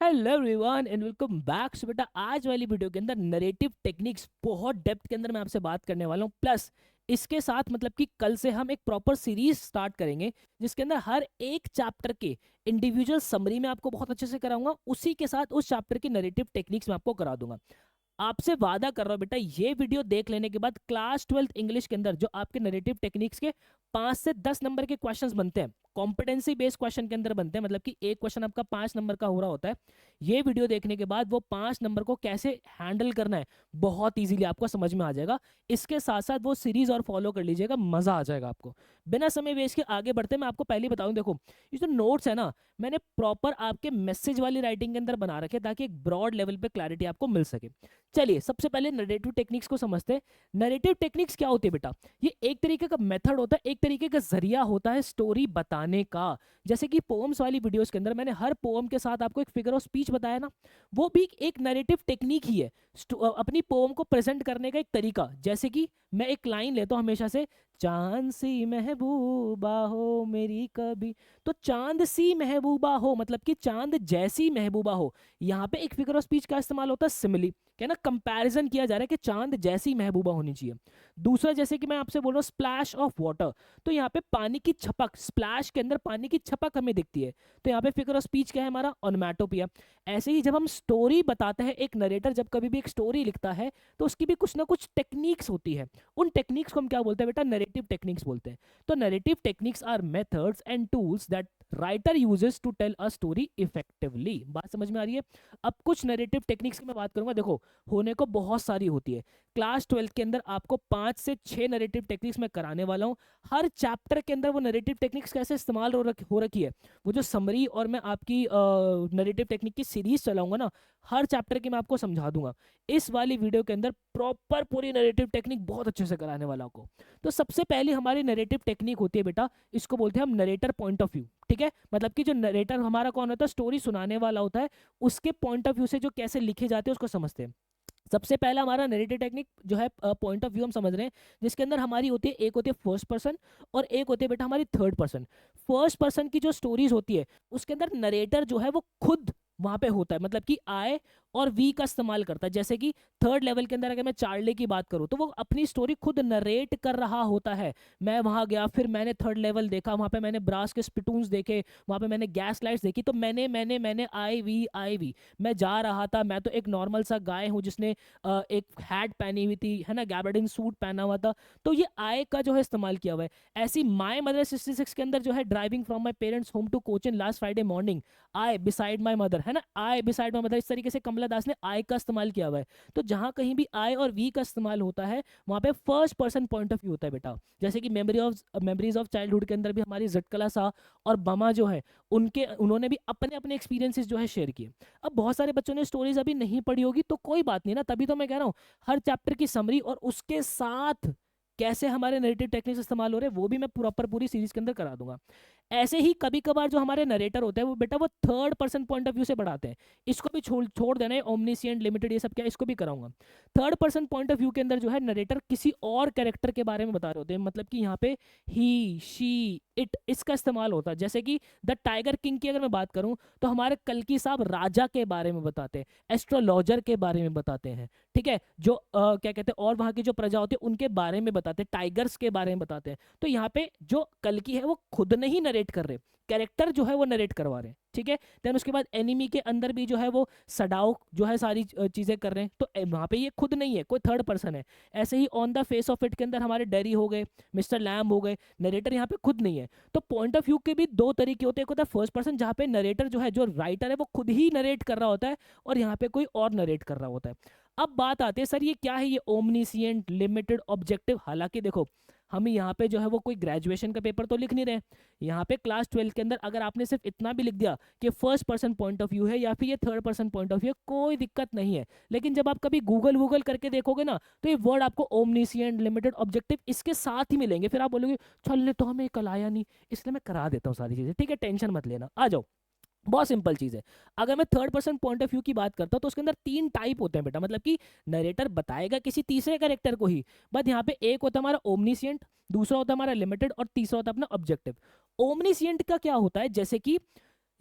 Hello everyone and welcome back. So बेटा आज वाली वीडियो के अंदर नरेटिव टेक्निक्स बहुत डेप्थ के अंदर मैं आपसे बात करने वाला हूँ। प्लस इसके साथ मतलब कि कल से हम एक प्रॉपर सीरीज स्टार्ट करेंगे जिसके अंदर हर एक चैप्टर के इंडिविजुअल समरी में आपको बहुत अच्छे से कराऊंगा, उसी के साथ उस चैप्टर की नरेटिव टेक्निक्स मैं आपको करा दूंगा। आपसे वादा कर रहा हूं बेटा, ये वीडियो देख लेने के बाद क्लास 12th इंग्लिश के अंदर जो आपके नरेटिव टेक्निक्स के 5 से 10 नंबर के क्वेश्चंस बनते हैं, कॉम्पिटेंसी बेस्ड क्वेश्चन के अंदर बनते हैं, मतलब कि एक क्वेश्चन आपका 5 नंबर का हो रहा होता है। ये वीडियो देखने के बाद वो 5 नंबर को कैसे हैंडल करना है बहुत इजीली आपको समझ में आ जाएगा। इसके साथ साथ वो सीरीज और फॉलो कर लीजिएगा, मजा आ जाएगा आपको। बिना समय वेस्ट के आगे बढ़ते मैं आपको पहले बताऊं, देखो ये जो नोट्स है ना, मैंने प्रॉपर आपके मैसेज वाली राइटिंग के अंदर बना रखे ताकि एक ब्रॉड लेवल पे क्लैरिटी आपको मिल सके। चलिए सबसे पहले नरेटिव टेक्निक्स को समझते हैं। नरेटिव टेक्निक्स क्या होती है बेटा? ये एक तरीके का मेथड होता है, एक तरीके का जरिया होता है स्टोरी बताने का। जैसे कि पोम्स वाली वीडियोस के अंदर मैंने हर पोम के साथ आपको एक फिगर ऑफ स्पीच बताया ना, वो भी एक नरेटिव टेक्निक ही है। अपनी पोम को प्रेजेंट करने का एक तरीका। जैसे कि मैं एक लाइन लेता हूं हमेशा से, चांद सी महबूबा हो मेरी कभी। तो चांद सी महबूबा हो मतलब कि चांद जैसी महबूबा हो। यहाँ पे एक फिगर ऑफ स्पीच का इस्तेमाल होता है सिमिली, क्या ना, कंपैरिजन किया जा रहा है कि चांद जैसी महबूबा होनी चाहिए। दूसरा, जैसे कि मैं आपसे बोल रहा हूँ स्प्लैश ऑफ वाटर, तो यहाँ पे पानी की छपक, स्प्लैश के अंदर पानी की छपक हमें दिखती है, तो यहाँ पे फिगर ऑफ स्पीच क्या है हमारा, ओनोमैटोपोइया। ऐसे ही जब हम स्टोरी बताते हैं, एक नरेटर जब कभी भी एक स्टोरी लिखता है तो उसकी भी कुछ ना कुछ टेक्निक्स होती है। उन टेक्निक्स को हम क्या बोलते हैं बेटा? नरेटिव टेक्निक्स बोलते हैं। तो narrative techniques are methods and tools that writer uses to tell a story effectively. बात समझ में आ रही है? अब कुछ नरेटिव टेक्निक्स की मैं बात करूंगा। देखो होने को बहुत सारी होती है। क्लास 12 के अंदर आपको 5 से 6 नरेटिव टेक्निक्स मैं कराने वाला हूँ। हर चैप्टर के अंदर वो नरेटिव टेक्निक्स कैसे इस्तेमाल हो रखी है, वो जो समरी और मैं आपकी नरेटिव टेक्निक की सीरीज चलाऊंगा ना, हर चैप्टर की मैं आपको समझा दूंगा। इस वाली वीडियो के अंदर प्रॉपर पूरी नरेटिव टेक्निक बहुत अच्छे से कराने वाला को। तो सबसे पहली हमारी नरेटिव टेक्निक होती है बेटा, इसको बोलते हैं हम नरेटर पॉइंट ऑफ व्यू। ठीक है, मतलब कि जो नरेटर हमारा कौन होता है, स्टोरी सुनाने वाला होता है, उसके पॉइंट ऑफ व्यू से जो कैसे लिखे जाते हैं उसको समझते हैं। सबसे पहला हमारा नरेटिव टेक्निक जो है, पॉइंट ऑफ व्यू हम समझ रहे हैं, जिसके अंदर हमारी होती है, एक होती है फर्स्ट पर्सन और एक होती है बेटा हमारी थर्ड पर्सन। फर्स्ट पर्सन की जो स्टोरीज होती है उसके अंदर नरेटर जो है वो खुद वहां पे होता है, मतलब कि आई और वी का इस्तेमाल करता है। जैसे कि थर्ड लेवल के अंदर अगर मैं चार्ले की बात करूं तो वो अपनी स्टोरी खुद नरेट कर रहा होता है। मैं वहां गया, फिर मैंने थर्ड लेवल देखा, वहां पे मैंने ब्रास के स्पिटून्स देखे, वहां पे मैंने गैस लाइट्स देखी, तो मैंने आई वी मैं जा रहा था, मैं तो एक नॉर्मल सा गाय हूँ जिसने एक हैट पहनी हुई थी, है ना, गैबर्डिन सूट पहना हुआ था, तो ये आई का जो है इस्तेमाल किया हुआ है। ऐसी माई मदर 66 के अंदर जो है, driving from my parents home to Cochin last Friday morning, I beside my mother, है ना, आई बिसाइड माई मदर, इस तरीके से कमला दास ने आई का इस्तेमाल किया हुआ है। तो जहां कहीं भी आई और वी का इस्तेमाल होता है वहां पे first person point of view होता है बेटा। जैसे कि मेमोरीज ऑफ चाइल्डहुड के अंदर भी हमारी जटकला सा और बमा जो है, उन्होंने भी अपने अपने एक्सपीरियंसेस जो है शेयर किए। अब बहुत सारे बच्चों ने स्टोरीज अभी नहीं पढ़ी होगी तो कोई बात नहीं ना, तभी तो मैं कह रहा हूँ हर चैप्टर की समरी और उसके साथ कैसे हमारे नरेटिव टेक्निक्स इस्तेमाल हो रहे हैं वो भी मैं प्रॉपर पूरी सीरीज के अंदर करा दूंगा। ऐसे ही कभी कभार जो हमारे नरेटर होते हैं वो बेटा वो third person point of view से बढ़ाते हैं। इसको भी छोड़ छोड़ देना है, ओमनिसिएंट लिमिटेड ये सब क्या, इसको भी कराऊंगा। Third person point of view के अंदर जो है नरेटर किसी और कैरेक्टर के बारे में बता रहे होते हैं, मतलब कि यहाँ पे ही शी इट इसका इस्तेमाल होता है। जैसे कि द टाइगर किंग की अगर मैं बात करूं तो हमारे कल्कि साहब राजा के बारे में बताते हैं, एस्ट्रोलॉजर के बारे में बताते हैं, ठीक है, जो क्या कहते हैं और वहां की जो प्रजा होती है उनके बारे में बताते हैं, टाइगर्स के बारे में बताते हैं। तो यहाँ पे जो कल्कि है वो खुद नहीं नरेट कर रहे, कैरेक्टर जो है वो नरेट करवा रहे हैं, ठीक है। देन उसके बाद एनिमी के अंदर भी जो है वो सडाओ जो है सारी चीजें कर रहे हैं, तो वहां पे ये खुद नहीं है, कोई थर्ड पर्सन है। ऐसे ही on the face of it के अंदर हमारे डेरी हो गए, मिस्टर लैम हो गए, नरेटर यहाँ पे खुद नहीं है। तो पॉइंट ऑफ व्यू के भी दो तरीके होते हैं, एक होता है फर्स्ट पर्सन जहाँ पे नरेटर जो है, जो राइटर है वो खुद ही नरेट कर रहा होता है, और यहाँ पे कोई और नरेट कर रहा होता है। अब बात आती है सर ये क्या है, ये ओमनिसिएंट लिमिटेड ऑब्जेक्टिव। हालांकि देखो हम यहाँ पे जो है वो कोई ग्रेजुएशन का पेपर तो लिख नहीं रहे। यहाँ पे क्लास 12 के अंदर अगर आपने सिर्फ इतना भी लिख दिया कि first person point of view है या फिर ये third person point of view है, कोई दिक्कत नहीं है। लेकिन जब आप कभी गूगल करके देखोगे ना तो ये वर्ड आपको ओमनिसिएंट लिमिटेड ऑब्जेक्टिव इसके साथ ही मिलेंगे, फिर आप बोलोगे छल्ले तो हमें कल आया नहीं, इसलिए मैं करा देता हूँ सारी चीजें, ठीक है, टेंशन मत लेना, आ जाओ। बहुत सिंपल चीज है। अगर मैं third person point of view की बात करता हूं तो उसके अंदर 3 टाइप होते हैं बेटा, मतलब कि नरेटर बताएगा किसी तीसरे कैरेक्टर को ही, बट यहाँ पे एक होता है हमारा ओमनिसिएंट, दूसरा होता है हमारा लिमिटेड और तीसरा होता है अपना ऑब्जेक्टिव। ओमनिसिएंट का क्या होता है, जैसे कि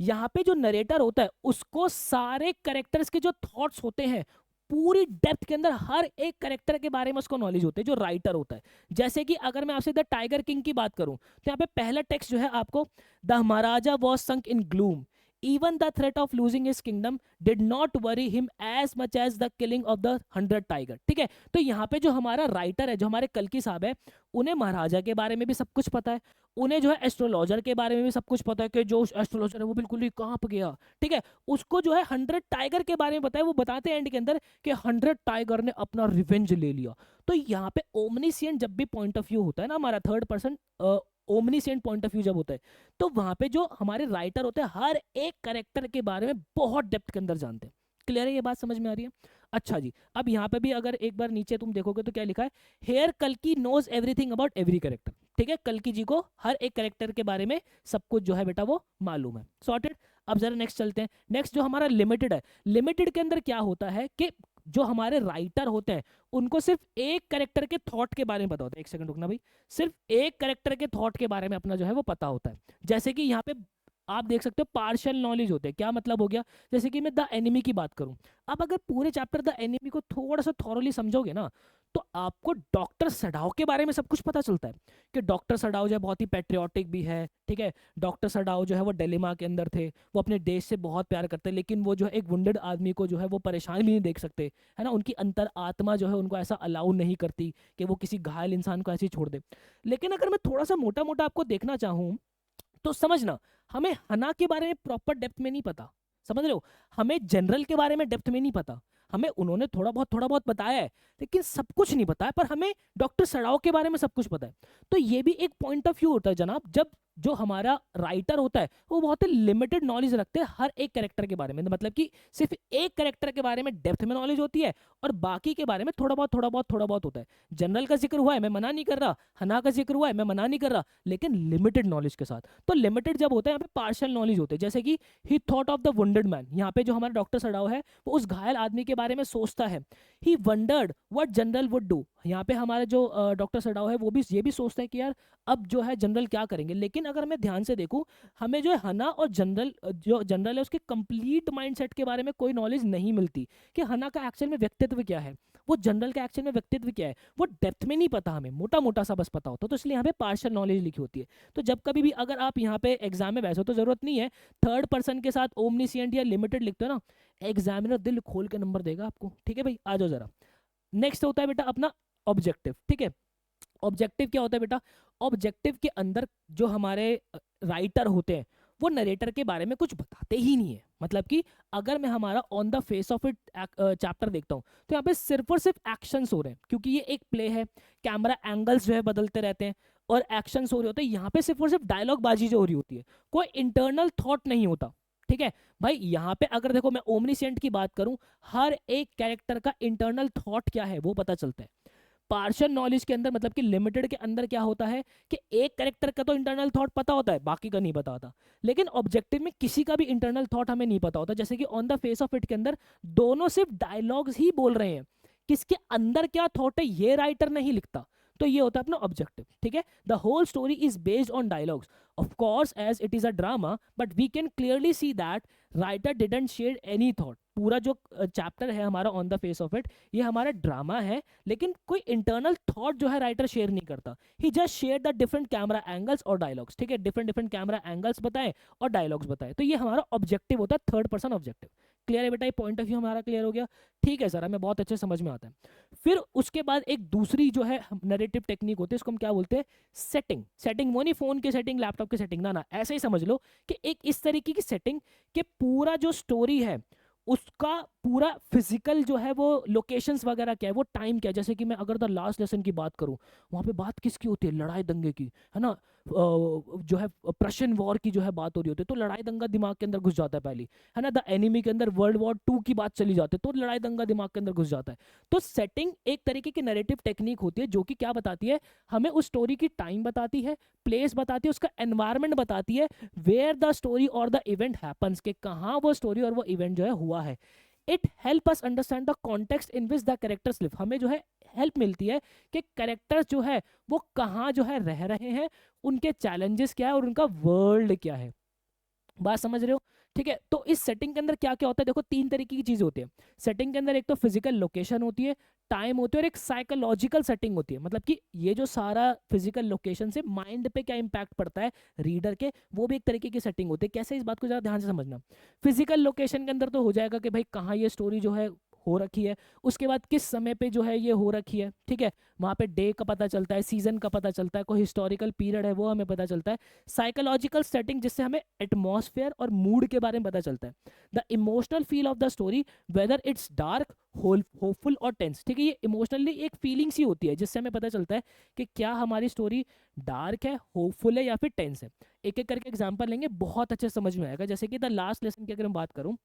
यहाँ पे जो नरेटर होता है उसको सारे कैरेक्टर्स के जो थॉट्स होते हैं पूरी डेप्थ के अंदर हर एक कैरेक्टर के बारे में उसको नॉलेज होती है जो राइटर होता है। जैसे कि अगर मैं आपसे द टाइगर किंग की बात करूं तो यहाँ पे पहला टेक्स्ट जो है आपको, the Maharaja was sunk in gloom, even the threat of losing his kingdom did not worry him as much as the killing of the 100 tiger। ठीक है, तो यहाँ पे जो हमारा राइटर है, जो हमारे कल्कि साहब है, उन्हें महाराजा के बारे में भी सब कुछ पता है, उन्हें जो है एस्ट्रोलॉजर के बारे में भी सब कुछ पता है कि जो एस्ट्रोलॉजर है वो बिल्कुल ही कांप गया। ठीक है, उसको जो है 100 टाइगर के बारे में पता है, वो बताते हैं एंड के अंदर कि 100 टाइगर ने अपना रिवेंज ले लिया। तो यहाँ पे ओमनीसिएंट जब भी पॉइंट ऑफ व्यू होता है ना, हमारा third person omniscient point of view जब होता है, तो वहां पे जो हमारे राइटर होते हैं हर एक करेक्टर के बारे में बहुत डेप्थ के अंदर जानते हैं। क्लियर है, ये बात समझ में आ रही है? अच्छा जी, अब यहाँ पे भी अगर एक बार नीचे तुम देखोगे तो क्या लिखा है, हेयर कल्कि knows everything about every character. ठीक है, कल्कि जी को हर एक कैरेक्टर के बारे में सब कुछ जो है बेटा वो मालूम है। सॉर्टेड। अब जरा नेक्स्ट चलते हैं। नेक्स्ट जो हमारा लिमिटेड है, लिमिटेड के अंदर क्या होता है कि जो हमारे राइटर होते हैं उनको सिर्फ एक कैरेक्टर के थॉट के बारे में पता होता है। एक सेकंड रुकना भाई, सिर्फ एक कैरेक्टर के थॉट के बारे में अपना जो है वो पता होता है। जैसे कि यहाँ पे आप देख सकते हो पार्शियल नॉलेज होते हैं। क्या मतलब हो गया, जैसे कि मैं द एनिमी की बात करूं, अब अगर पूरे चैप्टर द एनिमी को थोड़ा सा थॉरली समझोगे ना तो आपको डॉक्टर सडाव के बारे में सब कुछ पता चलता है कि डॉक्टर सडाव जो है बहुत ही पैट्रियोटिक भी है। ठीक है, डॉक्टर सडाव जो है वो डिलेमा के अंदर थे, वो अपने देश से बहुत प्यार करते हैं, लेकिन वो जो है एक वुंडेड आदमी को जो है वो परेशान भी नहीं देख सकते, है ना, उनकी अंतर आत्मा जो है उनको ऐसा अलाउ नहीं करती कि वो किसी घायल इंसान को ऐसे ही छोड़ दे। लेकिन अगर मैं थोड़ा सा मोटा मोटा आपको देखना चाहूँ तो समझना, हमें हना के बारे में प्रॉपर डेप्थ में नहीं पता, समझ रहे हो, हमें जनरल के बारे में डेप्थ में नहीं पता, हमें उन्होंने थोड़ा बहुत बताया है लेकिन सब कुछ नहीं बताया, पर हमें डॉक्टर सड़ाओ के बारे में सब कुछ पता है। तो ये भी एक पॉइंट ऑफ व्यू होता है जनाब, जब जो हमारा राइटर होता है वो बहुत ही लिमिटेड नॉलेज रखते हैं हर एक कैरेक्टर के बारे में, मतलब कि सिर्फ एक कैरेक्टर के बारे में डेप्थ में नॉलेज होती है और बाकी के बारे में थोड़ा बहुत होता है। जनरल का जिक्र हुआ है, मैं मना नहीं कर रहा, हना का जिक्र हुआ है, मैं मना नहीं कर रहा, लेकिन लिमिटेड नॉलेज के साथ। तो लिमिटेड जब होता है यहाँ पे पार्शियल नॉलेज होते हैं, जैसे कि ही thought of the wounded man, यहाँ पे जो हमारा डॉक्टर सड़ाओ है वो उस घायल आदमी के बारे में सोचता है। He wondered what general would do, यहाँ पे हमारे जो डॉक्टर सड़ाओ है वो भी ये भी सोचता है कि यार अब जो है जनरल क्या करेंगे। लेकिन अगर मैं ध्यान से देखूं, हमें जो है हना और जनरल, जो जनरल है उसके कंप्लीट माइंडसेट के बारे में कोई नॉलेज नहीं मिलती कि हना का एक्शन में व्यक्तित्व क्या है, वो जनरल का एक्शन में व्यक्तित्व क्या है, वो डेप्थ में नहीं पता, हमें मोटा मोटा सा बस पता होता, तो इसलिए यहाँ पे पार्शियल नॉलेज लिखी होती है। तो जब कभी भी अगर आप यहाँ पे एग्जाम में वैसे तो जरूरत नहीं है थर्ड पर्सन के साथ ओमनीसिएंट या लिमिटेड लिखते हो ना, एग्जामिनर दिल खोल के नंबर देगा आपको। ठीक है भाई, आ जाओ जरा। नेक्स्ट होता है बेटा अपना ऑब्जेक्टिव। ठीक है, ऑब्जेक्टिव क्या होता है बेटा, ऑब्जेक्टिव के अंदर जो हमारे राइटर होते हैं वो नरेटर के बारे में कुछ बताते ही नहीं है। मतलब कि अगर मैं हमारा on the face of it chapter देखता हूँ तो यहाँ पे सिर्फ और सिर्फ एक्शंस हो रहे हैं, क्योंकि ये एक प्ले है, कैमरा एंगल्स जो है बदलते रहते हैं और एक्शंस हो रहे होते हैं। यहाँ पे सिर्फ और सिर्फ डायलॉग बाजी जो हो रही होती है, कोई इंटरनल थॉट नहीं होता। ठीक है भाई, यहाँ पे अगर देखो मैं ओमनीसेंट की बात करूं, हर एक कैरेक्टर का इंटरनल थॉट क्या है वो पता चलता है। पार्शियल नॉलेज के अंदर मतलब कि लिमिटेड के अंदर क्या होता है कि एक कैरेक्टर का तो इंटरनल थॉट पता होता है, बाकी का नहीं पता होता। लेकिन ऑब्जेक्टिव में किसी का भी इंटरनल थॉट हमें नहीं पता होता। जैसे कि on the face of it के अंदर दोनों सिर्फ डायलॉग्स ही बोल रहे हैं, किसके अंदर क्या थॉट है ये राइटर नहीं लिखता। तो ये होता है अपना ऑब्जेक्टिव। ठीक है, the whole story is based on dialogues of course as it is a drama, but we can clearly see that writer didn't share any thought. पूरा जो चैप्टर है हमारा on the face of it, ये हमारा drama है, लेकिन कोई internal thought जो है राइटर शेयर नहीं करता। He just share the different camera angles और डायलॉग्स। ठीक है, डिफरेंट डिफरेंट कैमरा एंगल्स बताए और डायलॉग्स बताए, तो ये हमारा ऑब्जेक्टिव होता है, थर्ड पर्सन ऑब्जेक्टिव। क्लियर है बेटा, ये पॉइंट ऑफ व्यू हमारा क्लियर हो गया। ठीक है सर, हमें बहुत अच्छे समझ में आता है। फिर उसके बाद एक दूसरी जो है नरेटिव टेक्निक होती है, इसको हम क्या बोलते हैं, सेटिंग। सेटिंग वो नहीं फोन की सेटिंग, लैपटॉप की सेटिंग, ना ऐसे ही समझ लो कि एक इस तरीके की सेटिंग कि पूरा जो स्टोरी है उसका पूरा फिजिकल जो है वो लोकेशंस वगैरह क्या है, वो टाइम क्या है। जैसे कि मैं अगर द लास्ट लेसन की बात करूं, वहां पे बात किसकी होती है, लड़ाई दंगे की, है ना, जो है प्रशियन वॉर की जो है बात हो रही होती है, तो लड़ाई दंगा दिमाग के अंदर घुस जाता है पहली, है ना। द एनिमी के अंदर वर्ल्ड वॉर 2 की बात चली जाती है तो लड़ाई दंगा दिमाग के अंदर घुस जाता है। तो सेटिंग एक तरीके की नैरेटिव टेक्निक होती है जो कि क्या बताती है, हमें उस स्टोरी की टाइम बताती है, प्लेस बताती है, उसका एनवायरमेंट बताती है, वेयर द स्टोरी और द इवेंट हैपन्स, के कहाँ वो स्टोरी और वो इवेंट जो है हुआ है। It help us understand the context in which the characters live. हमें जो है हेल्प मिलती है कि कैरेक्टर्स जो है वो कहाँ जो है रह रहे हैं, उनके चैलेंजेस क्या है और उनका वर्ल्ड क्या है। बात समझ रहे हो? ठीक है, तो इस सेटिंग के अंदर क्या क्या होता है, देखो तीन तरीके की चीज़ होती है सेटिंग के अंदर। एक तो फिजिकल लोकेशन होती है, टाइम होती है, और एक साइकोलॉजिकल सेटिंग होती है। मतलब कि ये जो सारा फिजिकल लोकेशन से माइंड पे क्या इंपैक्ट पड़ता है रीडर के, वो भी एक तरीके की सेटिंग होती है। कैसे, इस बात को ज़रा ध्यान से समझना। फिजिकल लोकेशन के अंदर तो हो जाएगा कि भाई कहाँ ये स्टोरी जो है हो रखी है, उसके बाद किस समय पे जो है ये हो रखी है, ठीक है, वहाँ पे डे का पता चलता है, सीजन का पता चलता है, कोई हिस्टोरिकल पीरियड है वो हमें पता चलता है। साइकोलॉजिकल सेटिंग, जिससे हमें एटमॉस्फेयर और मूड के बारे में पता चलता है। The emotional feel of the story, whether it's dark, hopeful और टेंस, ठीक है, ये इमोशनली एक फीलिंग सी होती है जिससे हमें पता चलता है कि क्या हमारी स्टोरी डार्क है, होपफुल है, या फिर टेंस है। एक एक करके एग्जांपल लेंगे, बहुत अच्छे समझ में आएगा। जैसे कि द लास्ट लेसन की अगर मैं बात करूं,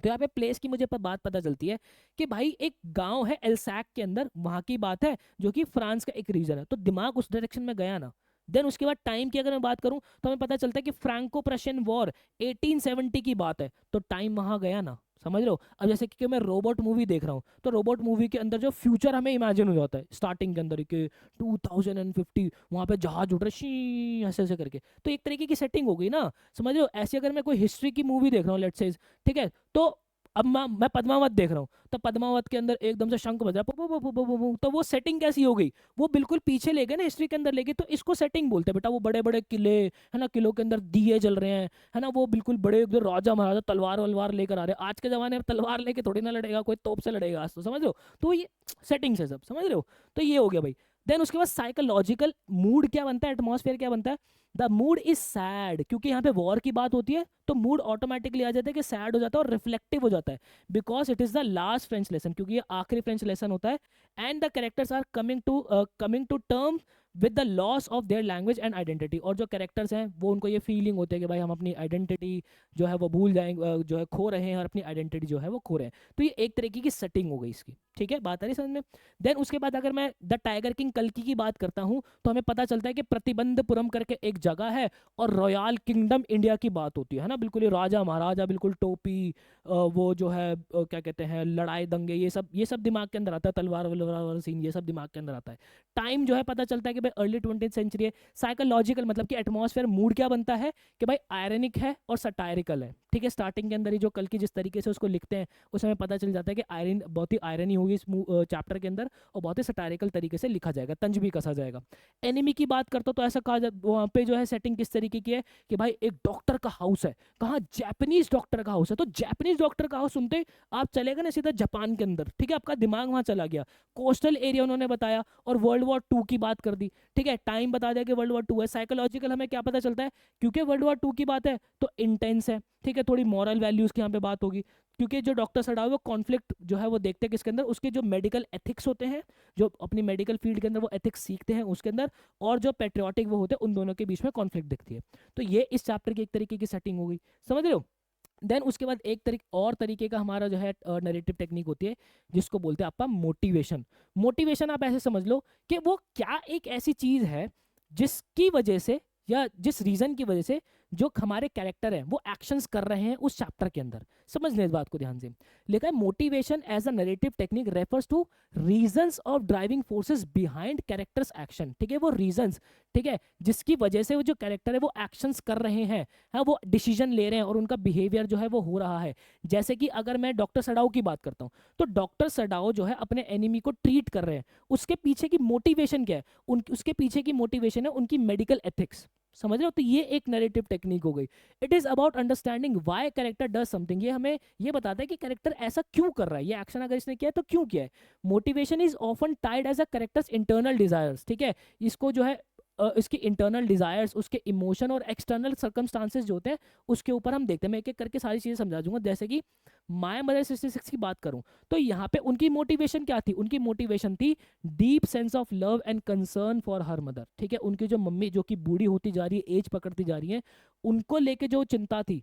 तो यहाँ पे प्लेस की मुझे बात पता चलती है कि भाई एक गांव है एल्सैक के अंदर, वहां की बात है, जो कि फ्रांस का एक रीजन है, तो दिमाग उस डायरेक्शन में गया ना। देन उसके बाद टाइम की अगर मैं बात करूं, तो हमें पता चलता है कि फ्रैंको प्रशियन वॉर 1870 की बात है, तो टाइम वहां गया ना। समझ रहे हो? अब जैसे कि मैं रोबोट मूवी देख रहा हूँ, तो रोबोट मूवी के अंदर जो फ्यूचर हमें इमेजिन हो जाता है स्टार्टिंग के अंदर कि 2050 वहां पे जहाज उड़ रहा है, शी ऐसे ऐसे करके, तो एक तरीके की सेटिंग हो गई ना। समझ रहे हो? ऐसे अगर मैं कोई हिस्ट्री की मूवी देख रहा हूँ लेट्स से, ठीक है, तो अब मैं पद्मावत देख रहा हूँ, तो पद्मावत के अंदर एकदम से शंख बज रहा है, पु, पु, पु, पु, पु, पु, तो वो सेटिंग कैसी हो गई, वो बिल्कुल पीछे ले गए ना, हिस्ट्री के अंदर ले गए, तो इसको सेटिंग बोलते हैं बेटा। वो बड़े बड़े किले है ना, किलों के अंदर दिए जल रहे हैं, है ना, वो बिल्कुल बड़े एकदम राजा महाराजा तलवार वलवार लेकर आ रहे हैं। आज के जमाने में तलवार लेके थोड़ी ना लड़ेगा कोई, तोप से लड़ेगा आज, तो समझ रहे हो? तो ये सेटिंग्स है सब, समझ रहे हो? तो ये हो गया भाई। देन उसके बाद साइकोलॉजिकल मूड क्या बनता है, एटमॉस्फेयर क्या बनता है। द मूड इज सैड, क्योंकि यहाँ पे वॉर की बात होती है, तो मूड ऑटोमेटिकली आ जाता है कि सैड हो जाता है और रिफ्लेक्टिव हो जाता है, because it is the last French lesson, क्योंकि ये आखिरी फ्रेंच लेसन होता है। And the characters are coming to term with the loss of their language and identity, और जो कैरेक्टर्स हैं वो उनको ये फीलिंग होती है कि भाई हम अपनी आइडेंटिटी जो है वो भूल जाएंगे, जो है खो रहे हैं, और अपनी आइडेंटिटी जो है वो खो रहे हैं। तो ये एक तरीके की सेटिंग हो गई इसकी, ठीक है, बात आ रही समझ में? देन उसके बाद अगर मैं द टाइगर किंग कल्कि की बात करता हूँ, तो हमें पता चलता है कि प्रतिबंधपुरम करके एक जगह है, और रॉयल किंगडम इंडिया की बात होती है ना, बिल्कुल ये राजा महाराजा, बिल्कुल टोपी, वो जो है क्या कहते हैं, लड़ाई दंगे, ये सब दिमाग के अंदर आता है, तलवार वलवार वाला सीन, ये सब दिमाग के अंदर आता है। टाइम जो है पता चलता है कि भाई अर्ली 20th सेंचुरी है। साइकोलॉजिकल मतलब कि एटमॉस्फेयर मूड क्या बनता है कि भाई आयरनिक है और सटायरिकल है, ठीक है, स्टार्टिंग के अंदर ही जो कल की जिस तरीके से उसको लिखते हैं, उसमें हमें पता चल जाता है कि आयरन बहुत ही आयरनी होगी इस चैप्टर के अंदर, और बहुत ही सटायरिकल तरीके से लिखा जाएगा, तंज भी कसा जाएगा। एनिमी की बात करता हूं, तो ऐसा कहा वहाँ पे जो है सेटिंग किस तरीके की है कि भाई एक डॉक्टर का हाउस है, कहाँ, जापानीज डॉक्टर का हाउस है, तो जापानीज डॉक्टर का हाउस सुनते ही आप चलेगा ना सीधा जापान के अंदर, ठीक है, आपका दिमाग वहां चला गया। कोस्टल एरिया उन्होंने बताया, और वर्ल्ड वॉर 2 की बात कर दी, ठीक है, टाइम बता दिया कि वर्ल्ड वॉर 2 है। साइकोलॉजिकल हमें क्या पता चलता है, क्योंकि वर्ल्ड वॉर 2 की बात है तो इंटेंस है, ठीक है, थोड़ी मॉरल वैल्यूज की यहाँ पे बात होगी, क्योंकि जो डॉक्टर सडाओ वो कॉन्फ्लिक्ट जो है वो देखते हैं किसके अंदर, उसके जो मेडिकल एथिक्स होते हैं, जो अपनी मेडिकल फील्ड के अंदर वो एथिक्स सीखते हैं उसके अंदर, और जो पेट्रियाटिक वो होते हैं, उन दोनों के बीच में कॉन्फ्लिक्ट दिखती है। तो ये इस चैप्टर की एक तरीके की सेटिंग हो गई, समझ रहे हो? देन उसके बाद एक और तरीके का हमारा जो है नरेटिव टेक्निक होती है, जिसको बोलते हैं आपका मोटिवेशन। मोटिवेशन आप ऐसे समझ लो कि वो क्या एक ऐसी चीज है जिसकी वजह से, या जिस रीजन की वजह से जो हमारे कैरेक्टर हैं वो एक्शंस कर रहे हैं उस चैप्टर के अंदर। समझ लें इस बात को ध्यान से। लिखा है motivation as a narrative technique refers to reasons of driving forces behind characters action, ठीक है, वो रीजंस, ठीक है, जिसकी वजह से वो जो कैरेक्टर है वो एक्शंस कर रहे हैं, हाँ, वो डिसीजन ले रहे हैं और उनका बिहेवियर जो है वो हो रहा है। जैसे कि अगर मैं डॉक्टर सडाओ की बात करता हूँ, तो डॉक्टर सडाओ जो है अपने एनिमी को ट्रीट कर रहे हैं, उसके पीछे की मोटिवेशन क्या है, उसके पीछे की मोटिवेशन है उनकी मेडिकल एथिक्स। समझ रहे हो? तो ये एक नैरेटिव टेक्निक हो गई। It is about understanding why character does something, ये हमें ये बताता है कि कैरेक्टर ऐसा क्यों कर रहा है, ये एक्शन अगर इसने किया है तो क्यों किया है। Motivation is often tied as a characters internal desires, ठीक है, इसको जो है इसकी इंटरनल डिजायर्स, उसके इमोशन और एक्सटर्नल सर्कमस्टांसेस जो होते हैं उसके ऊपर हम देखते हैं। मैं एक एक करके सारी चीजें समझा दूंगा। जैसे कि माय मदर 66 की बात करूं, तो यहाँ पे उनकी मोटिवेशन क्या थी, उनकी मोटिवेशन थी deep sense of love and concern for her mother, ठीक है, उनकी जो मम्मी जो कि बूढ़ी होती जा रही है, एज पकड़ती जा रही है, उनको लेके जो चिंता थी,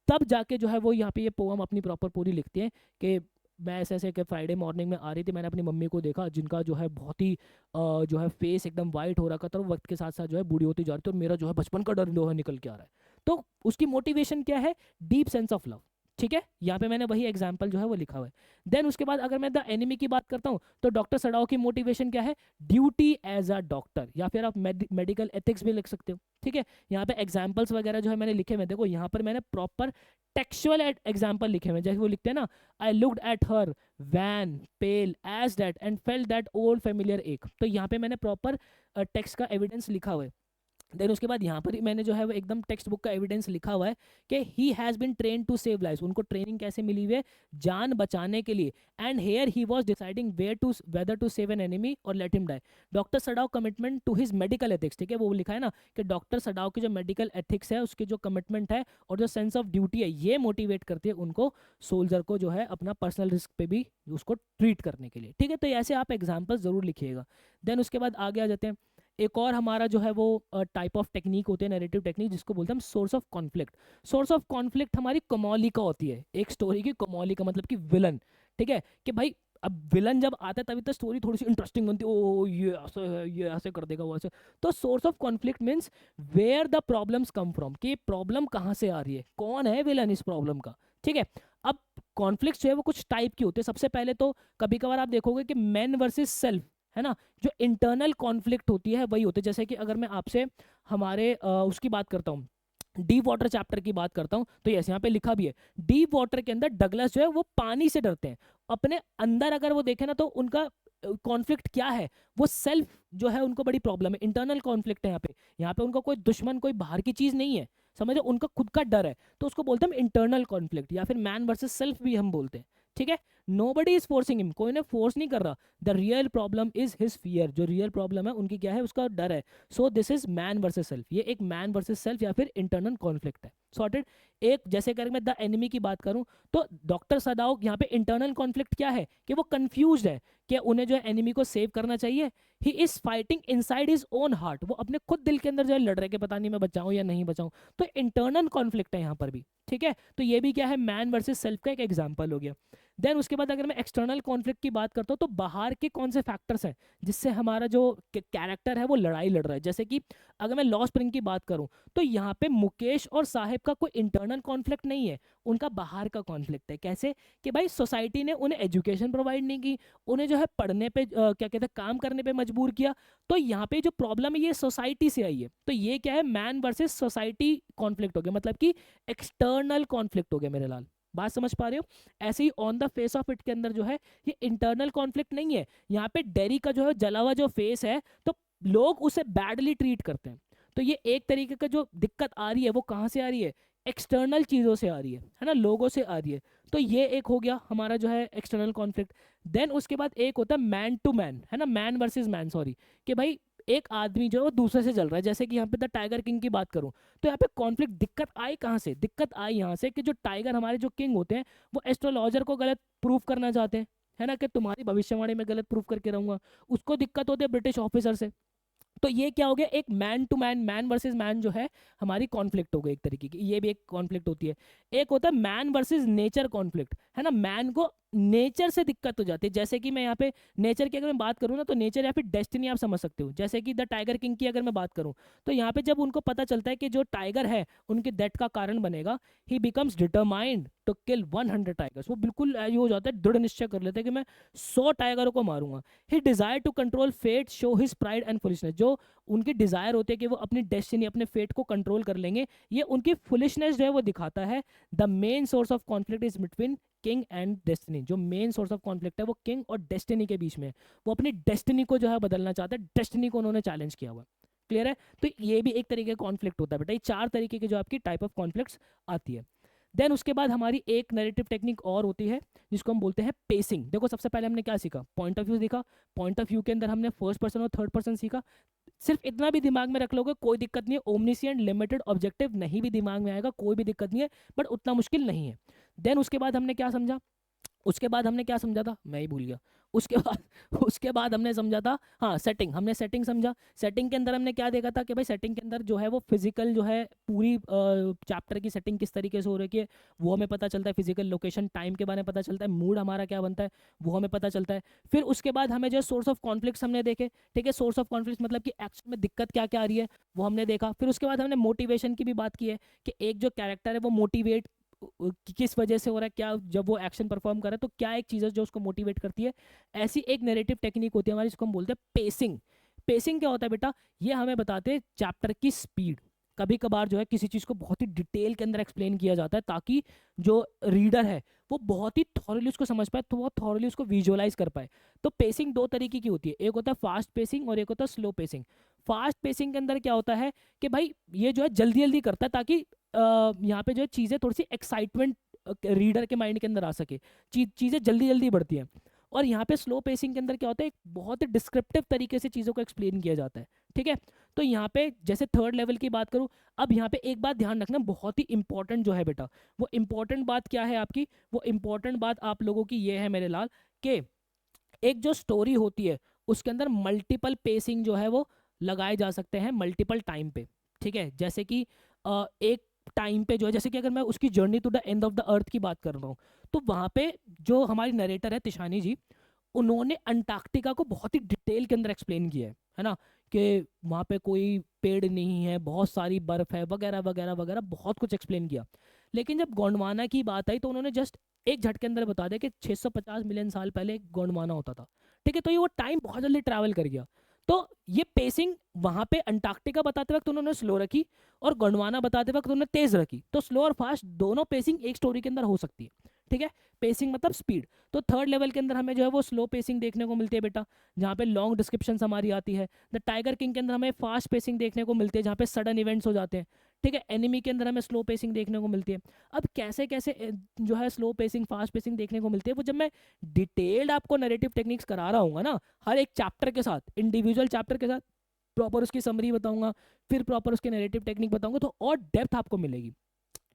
तब जाके जो है वो यहाँ पे ये पोएम अपनी प्रॉपर पूरी लिखती है कि मैं ऐसे ऐसे कि फ्राइडे मॉर्निंग में आ रही थी, मैंने अपनी मम्मी को देखा जिनका जो है बहुत ही जो है फेस एकदम वाइट हो रखा था, और वक्त के साथ साथ जो है बूढ़ी होती जा रही थी, और मेरा जो है बचपन का डर जो है निकल के आ रहा है। तो उसकी मोटिवेशन क्या है, डीप सेंस ऑफ लव, ठीक है, यहाँ पे मैंने वही एग्जाम्पल जो है वो लिखा हुआ है। देन उसके बाद अगर मैं द एनिमी की बात करता हूँ तो डॉक्टर सडाओ की मोटिवेशन क्या है, ड्यूटी एज अ डॉक्टर, या फिर आप मेडिकल एथिक्स भी लिख सकते हो। ठीक है, यहाँ पे एग्जाम्पल्स वगैरह जो है मैंने लिखे हुए, देखो यहाँ पर मैंने प्रॉपर टेक्सुअल एग्जाम्पल लिखे हुए, जैसे वो लिखते हैं ना, I looked at her wan pale as that and felt that old familiar ache, तो यहाँ पे मैंने प्रॉपर टेक्स्ट का एविडेंस लिखा हुआ है। देन उसके बाद यहाँ पर ही मैंने जो है वो एकदम टेक्स्ट बुक का एविडेंस लिखा हुआ है कि he has been train to save life, उनको ट्रेनिंग कैसे मिली हुई है, जान बचाने के लिए। And here he was deciding whether to save an enemy और let him die. Doctor Sadao commitment to his medical ethics, ठीक है, वो लिखा है ना कि डॉक्टर सडाव की जो मेडिकल एथिक्स है, उसके जो कमिटमेंट है और जो सेंस ऑफ ड्यूटी है, ये मोटिवेट करती है उनको सोल्जर को जो है अपना पर्सनल रिस्क पे भी उसको ट्रीट करने के लिए। ठीक है, तो ऐसे आप एग्जाम्पल जरूर लिखिएगा। देन उसके बाद आगे आ जाते हैं, एक और हमारा जो है वो टाइप ऑफ टेक्निक होते हैं, नैरेटिव टेक्निक, जिसको बोलते हैं हम source of conflict. Course of conflict हमारी कमौलिका होती है, एक स्टोरी की कमौलिका, मतलब कि विलन। ठीक है, कि भाई अब विलन जब आता है तभी तो स्टोरी थोड़ी सी इंटरेस्टिंग बनती है, ओ ये ऐसे है, ये ऐसे कर देगा, वो ऐसे। तो source of conflict means where the problems come from, कि प्रॉब्लम कहाँ से आ रही है, कौन है विलन इस प्रॉब्लम का। ठीक है, अब कॉन्फ्लिक्ट जो है वो कुछ टाइप की होते हैं। सबसे पहले तो कभी कभार आप देखोगे कि मैन वर्सेस सेल्फ, है ना, जो इंटरनल कॉन्फ्लिक्ट होती है वही होती है। जैसे कि अगर मैं आपसे हमारे उसकी बात करता हूँ, डीप वाटर चैप्टर की बात करता हूँ, तो यस यहाँ पे लिखा भी है, डीप वाटर के अंदर डगलस जो है वो पानी से डरते हैं। अपने अंदर अगर वो देखें ना तो उनका कॉन्फ्लिक्ट क्या है, वो सेल्फ जो है उनको बड़ी प्रॉब्लम है, इंटरनल कॉन्फ्लिक्ट है यहाँ पे। यहाँ पे उनका कोई दुश्मन कोई बाहर की चीज नहीं है, समझो, उनका खुद का डर है, तो उसको बोलते हैं इंटरनल कॉन्फ्लिक्ट, या फिर मैन वर्सेस सेल्फ भी हम बोलते हैं। ठीक है, नोबडी इज फोर्सिंग हिम, कोई ने फोर्स नहीं कर रहा। The real problem is his fear, जो रियल प्रॉब्लम है उनकी क्या है, उसका डर है। So this is man versus self, ये एक मैन वर्सेस सेल्फ या फिर इंटरनल कॉन्फ्लिक्ट है। सॉर्टेड। एक जैसे अगर मैं द एनिमी की बात करूं तो डॉक्टर सदाओ यहाँ पे इंटरनल कॉन्फ्लिक्ट क्या है कि वो कंफ्यूज्ड है कि उन्हें जो है एनिमी को सेव करना चाहिए। He is fighting inside his own heart, वो अपने खुद दिल के अंदर जो है लड़ रहे कि पता नहीं मैं बचाऊं या नहीं बचाऊं। तो इंटरनल कॉन्फ्लिक्ट है यहाँ पर भी। ठीक है, तो ये भी क्या है, मैन वर्सेस सेल्फ का एक एग्जाम्पल हो गया। देन उसके बाद अगर मैं एक्सटर्नल कॉन्फ्लिक्ट की बात करता हूँ तो बाहर के कौन से फैक्टर्स हैं जिससे हमारा जो कैरेक्टर है वो लड़ाई लड़ रहा है। जैसे कि अगर मैं लॉ स्प्रिंग की बात करूं तो यहाँ पे मुकेश और साहिब का कोई इंटरनल कॉन्फ्लिक्ट नहीं है, उनका बाहर का कॉन्फ्लिक्ट है। कैसे कि भाई सोसाइटी ने उन्हें एजुकेशन प्रोवाइड नहीं की, उन्हें जो है पढ़ने पे क्या कहते हैं काम करने पे मजबूर किया। तो यहाँ पे जो प्रॉब्लम है ये सोसाइटी से आई है। तो ये क्या है, मैन वर्सेस सोसाइटी कॉन्फ्लिक्ट हो गया, मतलब कि एक्सटर्नल कॉन्फ्लिक्ट हो गया मेरे लाल। बात समझ पा रहे हो? ऐसे ही on the face of it के अंदर जो है ये इंटरनल कॉन्फ्लिक्ट नहीं है। यहाँ पे डेरी का जो है जला हुआ जो फेस है तो लोग उसे बैडली ट्रीट करते हैं। तो ये एक तरीके का जो दिक्कत आ रही है वो कहाँ से आ रही है, एक्सटर्नल चीज़ों से आ रही है ना, लोगों से आ रही है। तो ये एक हो गया हमारा जो है एक्सटर्नल कॉन्फ्लिक्ट। देन उसके बाद एक होता है मैन टू मैन, है ना, मैन वर्सेस मैन, सॉरी, कि भाई एक आदमी जो है वो दूसरे से जल रहा है। जैसे कि यहाँ पे द टाइगर किंग की बात करूं तो यहाँ पे कॉन्फ्लिक्ट दिक्कत आई कहाँ से, दिक्कत आई यहाँ से कि जो टाइगर हमारे जो किंग होते हैं वो एस्ट्रोलॉजर को गलत प्रूव करना चाहते हैं, है ना, कि तुम्हारी भविष्यवाणी में गलत प्रूव करके रहूंगा। उसको दिक्कत होती है ब्रिटिश ऑफिसर से। तो ये क्या हो गया, एक man to man, man versus man जो है हमारी कॉन्फ्लिक्ट हो गई एक तरीके की, ये भी एक कॉन्फ्लिक्ट होती है। एक होता है मैन वर्सेस नेचर कॉन्फ्लिक्ट, है ना, मैन को नेचर से दिक्कत हो जाती है। जैसे कि मैं यहाँ पे नेचर की अगर मैं बात करूँ ना तो नेचर या फिर डेस्टिनी आप समझ सकते हो। जैसे कि द टाइगर किंग की अगर मैं बात करूँ तो यहाँ पे जब उनको पता चलता है कि जो टाइगर है उनके डेथ का कारण बनेगा, he becomes determined to kill 100 tigers, वो बिल्कुल ये हो जाता है, दृढ़ निश्चय कर लेते हैं कि मैं 100 टाइगरों को मारूंगा। He desire to control fate show his pride and foolishness, जो उनकी डिजायर होती है कि वो अपनी डेस्टिनी अपने फेट को कंट्रोल कर लेंगे, ये उनकी फुलिशनेस जो है वो दिखाता है। The main source of conflict is between king and destiny, जो मेन सोर्स ऑफ कॉन्फ्लिक्ट है वो किंग और डेस्टिनी के बीच में है। वो अपनी डेस्टिनी को जो है बदलना चाहते हैं, डेस्टिनी को उन्होंने चैलेंज किया हुआ। क्लियर है? तो ये भी एक तरीके का कॉन्फ्लिक्ट होता है बेटा। ये 4 तरीके की जो आपकी टाइप ऑफ कॉन्फ्लिक्ट्स आती है। देन उसके बाद हमारी एक नैरेटिव टेक्निक और होती है जिसको हम बोलते हैं पेसिंग। देखो सबसे पहले हमने क्या सीखा, पॉइंट ऑफ व्यू सीखा। पॉइंट ऑफ व्यू के अंदर हमने फर्स्ट पर्सन और थर्ड पर्सन सीखा। सिर्फ इतना भी दिमाग में रख लोगे कोई दिक्कत नहीं है, ओमनिसिएंट लिमिटेड ऑब्जेक्टिव नहीं भी दिमाग में आएगा कोई भी दिक्कत नहीं है, बट उतना मुश्किल नहीं है। देन उसके बाद हमने क्या समझा, उसके बाद हमने क्या समझा था मैं ही भूल गया। उसके बाद हमने समझा था, हाँ सेटिंग, हमने सेटिंग समझा। सेटिंग के अंदर हमने क्या देखा था कि भाई सेटिंग के अंदर जो है वो फिजिकल जो है पूरी चैप्टर की सेटिंग किस तरीके से हो रही है वो हमें पता चलता है, फिजिकल लोकेशन टाइम के बारे में पता चलता है, मूड हमारा क्या बनता है वो हमें पता चलता है। फिर उसके बाद हमें जो सोर्स ऑफ कॉन्फ्लिक्ट हमने देखे, ठीक है, सोर्स ऑफ कॉन्फ्लिक्ट मतलब कि एक्शन में दिक्कत क्या क्या आ रही है वो हमने देखा। फिर उसके बाद हमने मोटिवेशन की भी बात की है कि एक जो कैरेक्टर है वो मोटिवेट किस वजह से हो रहा है, क्या जब वो एक्शन परफॉर्म कर रहा है तो क्या एक चीज़ है जो उसको मोटिवेट करती है। ऐसी एक नैरेटिव टेक्निक होती है हमारी, जिसको हम बोलते हैं पेसिंग। पेसिंग क्या होता है बेटा, ये हमें बताते हैं चैप्टर की स्पीड। कभी कभार जो है किसी चीज़ को बहुत ही डिटेल के अंदर एक्सप्लेन किया जाता है ताकि जो रीडर है वो बहुत ही थॉरली उसको समझ पाए, तो बहुत थॉरली उसको विजुअलाइज कर पाए। तो पेसिंग दो तरीके की होती है, एक होता है फास्ट पेसिंग और एक होता है स्लो पेसिंग। फास्ट पेसिंग के अंदर क्या होता है कि भाई ये जो है जल्दी जल्दी करता है ताकि यहाँ पे जो है चीज़ें थोड़ी सी एक्साइटमेंट रीडर के माइंड के अंदर आ सके, चीज़ें जल्दी जल्दी बढ़ती हैं। और यहाँ पे स्लो पेसिंग के अंदर क्या होता है, एक बहुत ही डिस्क्रिप्टिव तरीके से चीज़ों को एक्सप्लेन किया जाता है। ठीक है, तो यहाँ पे जैसे थर्ड लेवल की बात करूँ, अब यहाँ पे एक बात ध्यान रखना बहुत ही इंपॉर्टेंट जो है बेटा, वो इंपॉर्टेंट बात क्या है आपकी, वो इंपॉर्टेंट बात आप लोगों की ये है मेरे लाल, कि एक जो स्टोरी होती है उसके अंदर मल्टीपल पेसिंग जो है वो लगाए जा सकते हैं मल्टीपल टाइम पे। ठीक है, जैसे कि एक टाइम पे जो है, जैसे कि अगर मैं उसकी journey to the end of the earth की बात कर रहा हूँ, तो वहाँ पे जो हमारी नरेटर है तिशानी जी, उन्होंने अंटार्कटिका को बहुत ही डिटेल के अंदर एक्सप्लेन किया है ना, कि वहाँ पे कोई पेड़ नहीं है, बहुत सारी बर्फ है, वगैरह वगैरह वगैरह, बहुत कुछ एक्सप्लेन किया। लेकिन जब गोंडवाना की बात आई तो उन्होंने जस्ट एक झटके अंदर बता दिया कि 650 मिलियन साल पहले एक गोंडवाना होता था। ठीक है, तो ये वो टाइम बहुत जल्दी ट्रैवल कर गया। तो ये पेसिंग वहाँ पे अंटार्कटिका बताते वक्त उन्होंने स्लो रखी और गोंडवाना बताते वक्त उन्होंने तेज रखी। तो स्लो और फास्ट दोनों पेसिंग एक स्टोरी के अंदर हो सकती है। ठीक है, पेसिंग मतलब स्पीड। तो थर्ड लेवल के अंदर हमें जो है वो स्लो पेसिंग देखने को मिलती है बेटा, जहाँ पे लॉन्ग डिस्क्रिप्शन हमारी आती है। द टाइगर किंग के अंदर हमें फास्ट पेसिंग देखने को मिलती है, जहाँ पे सडन इवेंट्स हो जाते हैं। ठीक है, एनिमी के अंदर हमें स्लो पेसिंग देखने को मिलती है। अब कैसे कैसे जो है स्लो पेसिंग फास्ट पेसिंग देखने को मिलती है, वो जब मैं डिटेल्ड आपको नैरेटिव टेक्निक्स करा रहा हूँ ना, हर एक चैप्टर के साथ, इंडिविजुअल चैप्टर के साथ प्रॉपर उसकी समरी बताऊंगा, फिर प्रॉपर उसके नैरेटिव टेक्निक बताऊंगा, तो और डेप्थ आपको मिलेगी।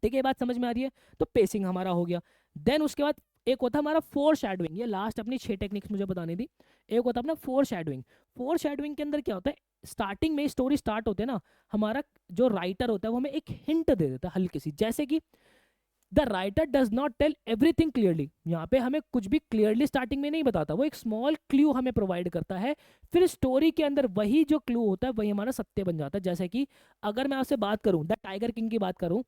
ठीक है, ये बात समझ में आ रही है। तो पेसिंग हमारा हो गया। देन उसके बाद एक होता है हमारा फोर शैडोइंग, ये लास्ट अपनी 6 टेक्निक्स मुझे बतानी थी। एक होता है अपना फोर शैडोइंग। फोर शैडोइंग के अंदर क्या होता है, स्टार्टिंग में स्टोरी स्टार्ट होते है ना, हमारा जो राइटर होता है वो हमें एक हिंट दे देता है हल्की सी, जैसे कि the writer does not tell everything clearly. यहाँ पे हमें कुछ भी क्लियरली स्टार्टिंग में नहीं बताता, वो एक स्मॉल क्लू हमें प्रोवाइड करता है। फिर स्टोरी के अंदर वही जो क्लू होता है वही हमारा सत्य बन जाता है। जैसे कि अगर मैं आपसे बात करूं, द टाइगर किंग की बात करूं,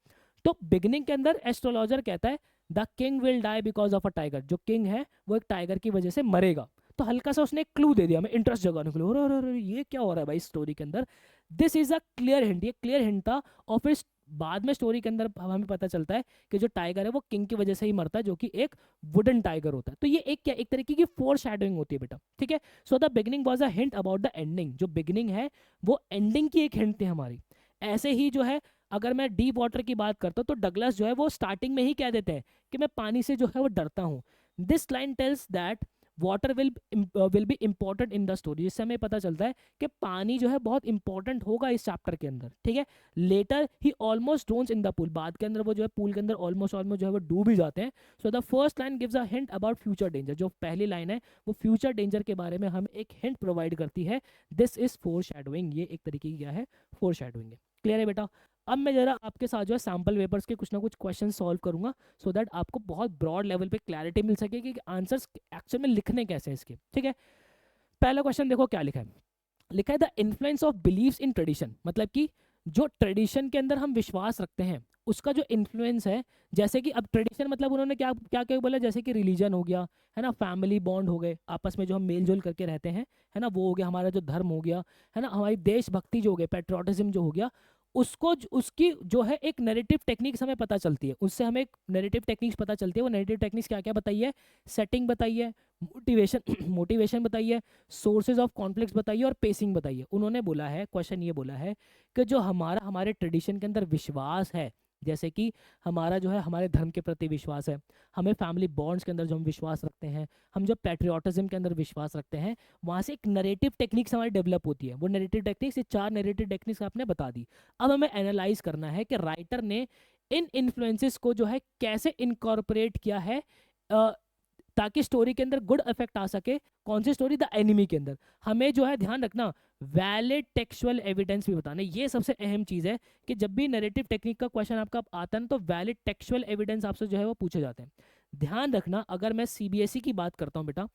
तो बिगिनिंग के अंदर एस्ट्रोलॉजर कहता है the king will die because of a tiger, जो किंग है वो एक टाइगर की वजह से मरेगा। तो हल्का सा उसने एक क्लू दे दिया हमें इंटरेस्ट जगाने के लिए, अरे अरे अरे ये क्या हो रहा है भाई स्टोरी के अंदर। This is a clear hint, ये क्लियर हिंट था। और फिर बाद में स्टोरी के अंदर हमें पता चलता है कि जो टाइगर है वो किंग की वजह से ही मरता है, जो कि एक वुडन टाइगर होता है। तो ये एक क्या, एक तरीके की फोर शैडोइंग होती है बेटा। ठीक है, so the beginning was a hint about the ending, जो बिगिनिंग है वो एंडिंग की एक हिंट थी हमारी। ऐसे ही जो है अगर मैं डीप वाटर की बात करता हूँ तो डगलस जो है वो स्टार्टिंग में ही कह देते हैं कि मैं पानी से जो है वो डरता हूँ। This line tells that water will be important in the story, जिससे हमें पता चलता है कि पानी जो है बहुत इंपॉर्टेंट होगा इस चैप्टर के अंदर। ठीक है, later he almost drowns in the pool, बाद के अंदर वो जो है पूल के अंदर ऑलमोस्ट ऑलमोस्ट जो है वो डूब ही जाते हैं। So the first line gives a hint about future danger, जो पहली लाइन है वो फ्यूचर डेंजर के बारे में हमें एक हिंट प्रोवाइड करती है। दिस इज फोर शैडोइंग, ये एक तरीके की क्या है, फोर शैडोइंग है। क्लियर है बेटा। अब मैं जरा आपके साथ जो है सैम्पल पेपर्स के कुछ ना कुछ क्वेश्चन सॉल्व करूंगा, सो दैट आपको बहुत ब्रॉड लेवल पे क्लैरिटी मिल सके कि आंसर्स एक्चुअल में लिखने कैसे हैं इसके। ठीक है, पहला क्वेश्चन देखो क्या लिखा है। लिखा है the influence of believes in tradition, मतलब कि जो ट्रेडिशन के अंदर हम विश्वास रखते हैं उसका जो इन्फ्लुएंस है। जैसे कि अब ट्रेडिशन मतलब उन्होंने क्या क्या क्या बोला, जैसे कि रिलीजन हो गया है ना, फैमिली बॉन्ड हो गए, आपस में जो हम मेल जोल करके रहते हैं है ना, वो हो गया, हमारा जो धर्म हो गया है ना, हमारी देशभक्ति जो हो गई, पेट्रियोटिज्म जो हो गया, उसको उसकी जो है एक नैरेटिव टेक्निक्स हमें पता चलती है, उससे हमें एक नैरेटिव टेक्निक्स पता चलती है। वो नैरेटिव टेक्निक्स क्या क्या बताइए, सेटिंग बताइए, मोटिवेशन मोटिवेशन बताइए, सोर्सेज ऑफ कॉन्फ्लिक्ट्स बताइए और पेसिंग बताइए। उन्होंने बोला है, क्वेश्चन ये बोला है कि जो हमारा हमारे ट्रेडिशन के अंदर विश्वास है, जैसे कि हमारा जो है हमारे धर्म के प्रति विश्वास है, हमें फैमिली बॉन्ड्स के अंदर जो हम विश्वास रखते हैं, हम जो पैट्रियोटिज्म के अंदर विश्वास रखते हैं, वहाँ से एक नैरेटिव टेक्निक्स हमारी डेवलप होती है। वो नैरेटिव टेक्निक्स, ये 4 नैरेटिव टेक्निक्स आपने बता दी। अब हमें एनालाइज करना है कि राइटर ने इन इन्फ्लुएंसेस को जो है कैसे इनकॉर्पोरेट किया है, ताकि स्टोरी के अंदर गुड इफेक्ट आ सके। कौन सी स्टोरी, द एनिमी के अंदर। हमें जो है ध्यान रखना वैलिड टेक्सुअल एविडेंस भी बताना, ये सबसे अहम चीज़ है कि जब भी नैरेटिव टेक्निक का क्वेश्चन आपका आता है ना, तो वैलिड टेक्सुअल एविडेंस आपसे जो है वो पूछे जाते हैं। ध्यान रखना, अगर मैं सीबीएसई की बात करता हूँ बेटा,